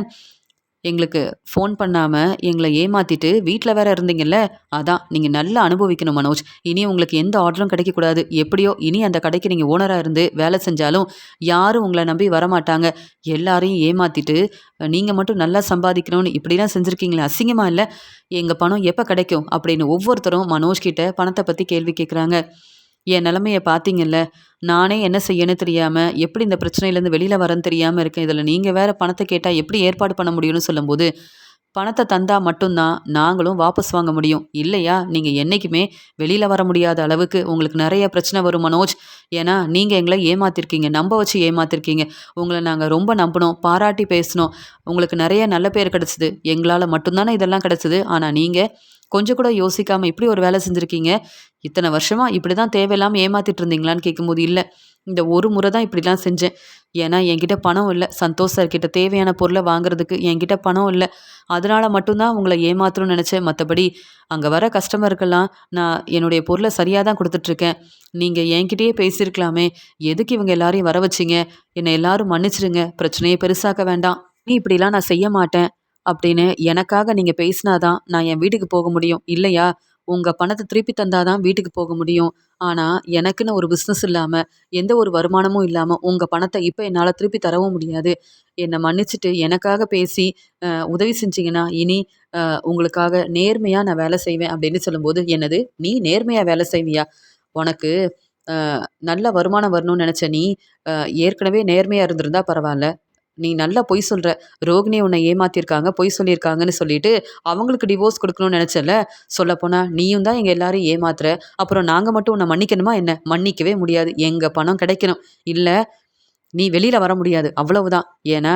எங்களுக்கு ஃபோன் பண்ணாமல் எங்களை ஏமாற்றிட்டு வீட்டில் வேற இருந்தீங்கல்ல, அதான் நீங்கள் நல்லா அனுபவிக்கணும் மனோஜ். இனி உங்களுக்கு எந்த ஆர்டரும் கிடைக்கக்கூடாது. எப்படியோ இனி அந்த கடைக்கு நீங்கள் ஓனராக இருந்து வேலை செஞ்சாலும் யாரும் உங்களை நம்பி வரமாட்டாங்க. எல்லாரையும் ஏமாற்றிட்டு நீங்கள் மட்டும் நல்லா சம்பாதிக்கணும்னு இப்படிலாம் செஞ்சுருக்கீங்களே, அசிங்கமாக இல்லை? எங்கள் பணம் எப்போ கிடைக்கும் அப்படின்னு ஒவ்வொருத்தரும் மனோஜ் கிட்ட பணத்தை பற்றி கேள்வி கேட்குறாங்க. என் நிலமைய பார்த்தீங்கல்ல, நானே என்ன செய்யன்னு தெரியாமல் எப்படி இந்த பிரச்சனையிலேருந்து வெளியில் வரேன்னு தெரியாமல் இருக்கேன். இதில் நீங்கள் வேறு பணத்தை கேட்டால் எப்படி ஏற்பாடு பண்ண முடியும்னு சொல்லும்போது, பணத்தை தந்தா மட்டும்தான் நாங்களும் வாபஸ் வாங்க முடியும். இல்லையா நீங்கள் என்றைக்குமே வெளியில் வர முடியாத அளவுக்கு உங்களுக்கு நிறைய பிரச்சனை வரும் மனோஜ். ஏன்னா நீங்கள் எங்களை ஏமாத்திருக்கீங்க, நம்ப வச்சு ஏமாத்திருக்கீங்க. உங்களை நாங்கள் ரொம்ப நம்பினோம், பாராட்டி பேசினோம். உங்களுக்கு நிறைய நல்ல பேர் கிடச்சிது. எங்களால் மட்டும்தானே இதெல்லாம் கிடச்சிது. ஆனால் நீங்கள் கொஞ்சம் கூட யோசிக்காமல் இப்படி ஒரு வேலை செஞ்சுருக்கீங்க. இத்தனை வருஷமாக இப்படி தான் தேவையில்லாமல் ஏமாத்திட்டு இருந்தீங்களான்னு கேட்கும்போது, இல்லை, இந்த ஒரு முறை தான் இப்படிலாம் செஞ்சேன். ஏன்னா என்கிட்ட பணம் இல்லை, சந்தோஷ் சார்கிட்ட தேவையான பொருளை வாங்குறதுக்கு என்கிட்ட பணம் இல்லை. அதனால் மட்டும்தான் உங்களை ஏமாற்றணும்னு நினச்சேன். மற்றபடி அங்கே வர கஸ்டமருக்கெல்லாம் நான் என்னுடைய பொருளை சரியாக தான் கொடுத்துட்ருக்கேன். நீங்கள் என்கிட்டயே பேசியிருக்கலாமே, எதுக்கு இவங்க எல்லாரையும் வர வச்சிங்க? என்னை எல்லாரும் மன்னிச்சிடுங்க, பிரச்சனையை பெருசாக்க வேண்டாம், நீ இப்படிலாம் நான் செய்ய மாட்டேன் அப்படின்னு எனக்காக நீங்கள் பேசினாதான் நான் என் வீட்டுக்கு போக முடியும். இல்லையா உங்கள் பணத்தை திருப்பி தந்தாதான் வீட்டுக்கு போக முடியும். ஆனால் எனக்குன்னு ஒரு பிஸ்னஸ் இல்லாமல், எந்த ஒரு வருமானமும் இல்லாமல் உங்கள் பணத்தை இப்போ என்னால் திருப்பி தரவும் முடியாது. என்னை மன்னிச்சுட்டு எனக்காக பேசி உதவி செஞ்சீங்கன்னா இனி உங்களுக்காக நேர்மையாக நான் வேலை செய்வேன் அப்படின்னு சொல்லும்போது, என்னது நீ நேர்மையாக வேலை செய்வியா? உனக்கு நல்ல வருமானம் வரணும்னு நினச்ச நீ ஏற்கனவே நேர்மையாக இருந்திருந்தா பரவாயில்ல. நீ நல்லா பொய் சொல்ற. ரோகிணி உன்னை ஏமாத்தியிருக்காங்க, பொய் சொல்லியிருக்காங்கன்னு சொல்லிட்டு அவங்களுக்கு டிவோர்ஸ் கொடுக்கணும்னு நினச்சல. சொல்லப்போனா நீயும் தான் எங்கள் எல்லாரையும் ஏமாத்துற. அப்புறம் நாங்கள் மட்டும் உன்னை மன்னிக்கணுமா என்ன? மன்னிக்கவே முடியாது. எங்கள் பணம் கிடைக்கணும். இல்லை நீ வெளியில் வர முடியாது, அவ்வளவுதான். ஏன்னா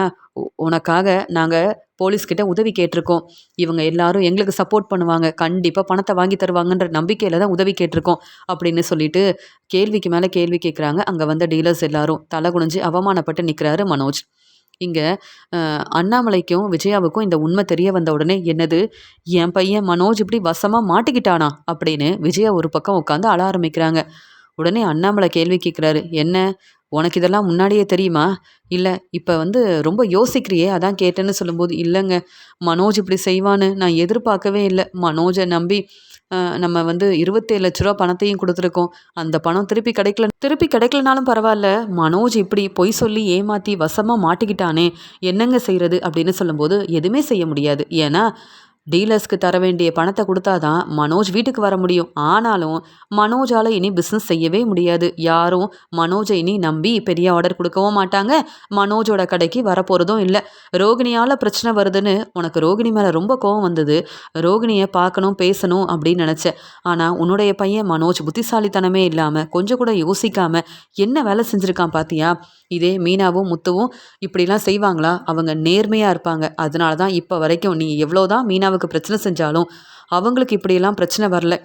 உனக்காக நாங்கள் போலீஸ்கிட்ட உதவி கேட்டிருக்கோம். இவங்க எல்லாரும் எங்களுக்கு சப்போர்ட் பண்ணுவாங்க, கண்டிப்பாக பணத்தை வாங்கி தருவாங்கன்ற நம்பிக்கையில் தான் உதவி கேட்டிருக்கோம் அப்படின்னு சொல்லிட்டு கேள்விக்கு மேலே கேள்வி கேட்குறாங்க. அங்கே வந்த டீலர்ஸ் எல்லாரும் தலை குனிஞ்சு அவமானப்பட்டு நிற்கிறாரு மனோஜ். இங்கே அண்ணாமலைக்கும் விஜயாவுக்கும் இந்த உண்மை தெரிய வந்த உடனே, என்னது என் பையன் மனோஜ் இப்படி வசமாக மாட்டிக்கிட்டானா அப்படின்னு விஜயா ஒரு பக்கம் உட்காந்து அழ ஆரம்பிக்கிறாங்க. உடனே அண்ணாமலை கேள்வி கேட்குறாரு, என்ன உனக்கு இதெல்லாம் முன்னாடியே தெரியுமா? இல்லை இப்போ வந்து ரொம்ப யோசிக்கிறியே அதான் கேட்டேன்னு சொல்லும்போது, இல்லைங்க, மனோஜ் இப்படி செய்வான்னு நான் எதிர்பார்க்கவே இல்லை. மனோஜை நம்பி நம்ம வந்து 27 லட்ச ரூபா பணத்தையும் கொடுத்துருக்கோம். அந்த பணம் திருப்பி கிடைக்கலனாலும் பரவாயில்ல, மனோஜ் இப்படி பொய் சொல்லி ஏமாற்றி வசமாக மாட்டிக்கிட்டானே, என்னங்க செய்கிறது அப்படின்னு சொல்லும்போது, எதுவுமே செய்ய முடியாது. ஏன்னா டீலர்ஸ்க்கு தர வேண்டிய பணத்தை கொடுத்தா தான் மனோஜ் வீட்டுக்கு வர முடியும். ஆனாலும் மனோஜால் இனி பிஸ்னஸ் செய்யவே முடியாது. யாரும் மனோஜை இனி நம்பி பெரிய ஆர்டர் கொடுக்கவும் மாட்டாங்க, மனோஜோட கடைக்கு வரப்போகிறதும் இல்லை. ரோகிணியால் பிரச்சனை வருதுன்னு உனக்கு ரோகிணி மேலே ரொம்ப கோவம் வந்தது. ரோகிணியை பார்க்கணும், பேசணும் அப்படின்னு நினச்சேன். ஆனால் உன்னுடைய பையன் மனோஜ் புத்திசாலித்தனமே இல்லாமல் கொஞ்சம் கூட யோசிக்காமல் என்ன வேலை செஞ்சுருக்கான் பார்த்தியா? இதே மீனாவும் முத்துவும் இப்படிலாம் செய்வாங்களா? அவங்க நேர்மையாக இருப்பாங்க. அதனால தான் இப்போ வரைக்கும் நீ எவ்வளோதான் மீனாவுக்கு பிரச்சனை செஞ்சாலும் அவங்களுக்கு இப்படியெல்லாம் பிரச்சனை வரல.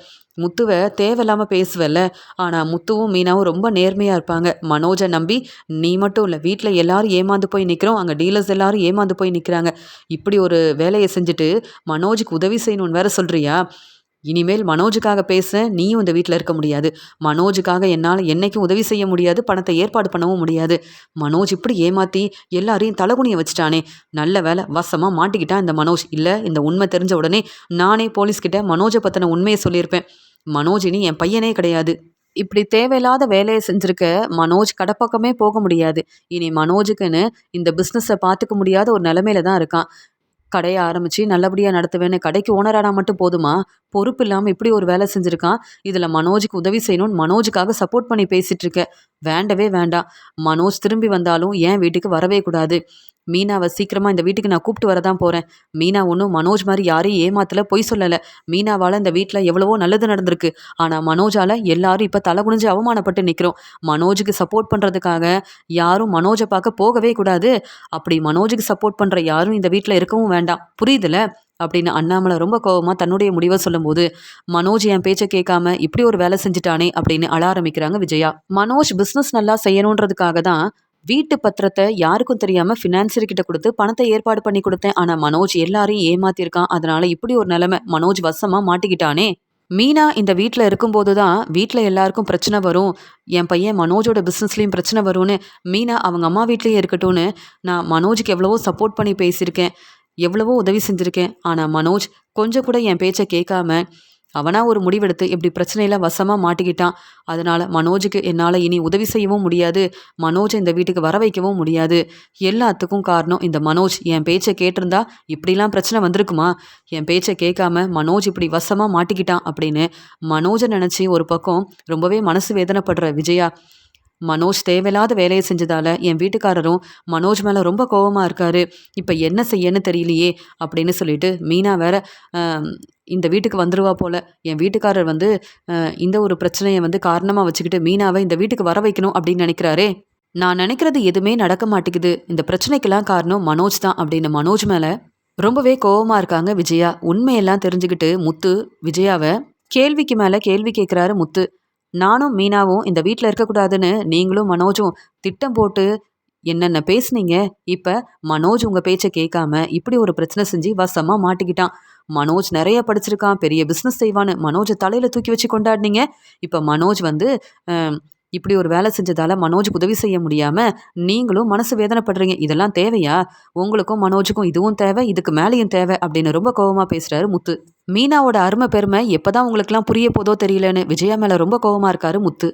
முத்துவை தேவையில்லாமல் பேசுவல்ல, ஆனால் முத்துவும் மீனாவும் ரொம்ப நேர்மையாக இருப்பாங்க. மனோஜை நம்பி நீ மட்டும் இல்லை, வீட்டில் எல்லாரும் ஏமாந்து போய் நிற்கிறோம், அங்கே டீலர்ஸ் எல்லாரும் ஏமாந்து போய் நிற்கிறாங்க. இப்படி ஒரு வேலையை செஞ்சுட்டு மனோஜுக்கு உதவி செய்யணும்னு வேற சொல்கிறியா? இனிமேல் மனோஜுக்காக பேச நீயும் இந்த வீட்டில் இருக்க முடியாது. மனோஜுக்காக என்னால் என்னைக்கும் உதவி செய்ய முடியாது, பணத்தை ஏற்பாடு பண்ணவும் முடியாது. மனோஜ் இப்படி ஏமாற்றி எல்லாரையும் தலகுனிய வச்சுட்டானே, நல்ல வேலை வசமாக மாட்டிக்கிட்டான் இந்த மனோஜ். இல்லை, இந்த உண்மை தெரிஞ்ச உடனே நானே போலீஸ்கிட்ட மனோஜை பற்றின உண்மையை சொல்லியிருப்பேன். மனோஜ் இனி என் பையனே கிடையாது. இப்படி தேவையில்லாத வேலையை செஞ்சுருக்க மனோஜ் கடப்பக்கமே போக முடியாது. இனி மனோஜுக்குன்னு இந்த பிஸ்னஸை பார்த்துக்க முடியாத ஒரு நிலமையில தான் இருக்கான். கடைய ஆரம்பிச்சு நல்லபடியா நடத்துவேன்னு கடைக்கு ஓனரானா மட்டும் போதுமா? பொறுப்பு இல்லாம இப்படி ஒரு வேலை செஞ்சிருக்கான். இதுல மனோஜுக்கு உதவி செய்யணும்னு மனோஜுக்காக சப்போர்ட் பண்ணி பேசிட்டு இருக்க. வேண்டவே வேண்டாம். மனோஜ் திரும்பி வந்தாலும் என் வீட்டுக்கு வரவே கூடாது. மீனாவ சீக்கிரமா இந்த வீட்டுக்கு நான் கூப்பிட்டு வரதான் போறேன். மீனா ஒன்னும் மனோஜ் மாரி யாரையும் ஏமாத்தல, பொய் சொல்லல. மீனாவால இந்த வீட்ல எவ்வளவோ நல்லது நடந்திருக்கு. ஆனா மனோஜால எல்லாரும் இப்ப தலை குனிஞ்சு அவமானப்பட்டு நிக்கிறோம். மனோஜுக்கு சப்போர்ட் பண்றதுக்காக யாரும் மனோஜ பார்க்க போகவே கூடாது. அப்படி மனோஜுக்கு சப்போர்ட் பண்ற யாரும் இந்த வீட்ல இருக்கவும் வேண்டாம். புரியுதுல? அப்படின்னு அண்ணாமலை ரொம்ப கோவமா தன்னுடைய முடிவை சொல்லும்போது, மனோஜ் என் பேச்ச கேட்காம இப்படி ஒரு வேலை செஞ்சுட்டானே அப்படின்னு அழ ஆரம்பிக்கிறாங்க விஜயா. மனோஜ் பிசினஸ் நல்லா செய்யணுன்றதுக்காக தான் வீட்டு பத்திரத்த யாருக்கும் தெரியாம ஃபினான்சியர் கிட்ட குடுத்து பணத்த ஏற்பாடு பண்ணி குடுத்தேன். ஆனா மனோஜ் எல்லாரையும் ஏமாத்தியிருக்கான். அதனால இப்படி ஒரு நிலைமை. மனோஜ் வசமா மாட்டிக்கிட்டானே! மீனா இந்த வீட்ல இருக்கும்போது தான் வீட்ல எல்லாருக்கும் பிரச்சனை வரும். என் பையன் மனோஜோட பிசினஸ்லயும் பிரச்சனை வரும்னு, மீனா அவங்க அம்மா வீட்லயே இருக்கட்டும்னு, நான் மனோஜுக்கு எவ்வளவோ சப்போர்ட் பண்ணி பேசியிருக்கேன். எவ்வளவோ உதவி செஞ்சிருக்கேன். ஆனா மனோஜ் கொஞ்சம் கூட என் பேச்ச கேட்காம, அவனா ஒரு முடிவெடுத்து இப்படி பிரச்சனையில வசமா மாட்டிக்கிட்டான். அதனால மனோஜுக்கு என்னால இனி உதவி செய்யவும் முடியாது. மனோஜ இந்த வீட்டுக்கு வர வைக்கவும் முடியாது. எல்லாத்துக்கும் காரணம் இந்த மனோஜ். என் பேச்ச கேட்டிருந்தா இப்படிலாம் பிரச்சனை வந்திருக்குமா? என் பேச்ச கேட்காம மனோஜ் இப்படி வசமா மாட்டிக்கிட்டான் அப்படின்னு மனோஜ நினைச்சு ஒரு பக்கம் ரொம்பவே மனசு வேதனைப்படுற விஜயா, மனோஜ் தேவையில்லாத வேலையை செஞ்சதால என் வீட்டுக்காரரும் மனோஜ் மேல ரொம்ப கோவமா இருக்காரு. இப்ப என்ன செய்யன்னு தெரியலையே அப்படின்னு சொல்லிட்டு மீனா வேற அஹ், இந்த வீட்டுக்கு வந்துருவா போல. என் வீட்டுக்காரர் வந்து இந்த ஒரு பிரச்சனையை வந்து காரணமா வச்சுக்கிட்டு மீனாவை இந்த வீட்டுக்கு வர வைக்கணும் அப்படின்னு நினைக்கிறாரே. நான் நினைக்கிறது எதுவுமே நடக்க மாட்டேங்குது. இந்த பிரச்சனைக்கெல்லாம் காரணம் மனோஜ் தான் அப்படின்னு மனோஜ் மேல ரொம்பவே கோவமா இருக்காங்க விஜயா. உண்மையெல்லாம் தெரிஞ்சுக்கிட்டு முத்து விஜயாவை கேள்விக்கு மேல கேள்வி கேட்கிறாரு முத்து. நானும் மீனாவும் இந்த வீட்ல இருக்கக்கூடாதுன்னு நீங்களும் மனோஜும் திட்டம் போட்டு என்னென்ன பேசுனீங்க. இப்ப மனோஜ் உங்க பேச்ச கேட்காம இப்படி ஒரு பிரச்சனை செஞ்சு வசமா மாட்டிக்கிட்டான். மனோஜ் நிறைய படிச்சிருக்கான், பெரிய பிசினஸ் செய்வான்னு மனோஜை தலையில தூக்கி வச்சு கொண்டாடினீங்க. இப்ப மனோஜ் வந்து அஹ், இப்படி ஒரு வேலை செஞ்சதால மனோஜுக்கு உதவி செய்ய முடியாம நீங்களும் மனசு வேதனைப்படுறீங்க. இதெல்லாம் தேவையா? உங்களுக்கும் மனோஜுக்கும் இதுவும் தேவை, இதுக்கு மேலேயும் தேவை அப்படின்னு ரொம்ப கோவமா பேசுறாரு முத்து. மீனாவோட அருமை பெருமை எப்பதான் உங்களுக்கெல்லாம் புரிய போதோ தெரியலன்னு விஜயா மேல ரொம்ப கோவமா இருக்காரு முத்து.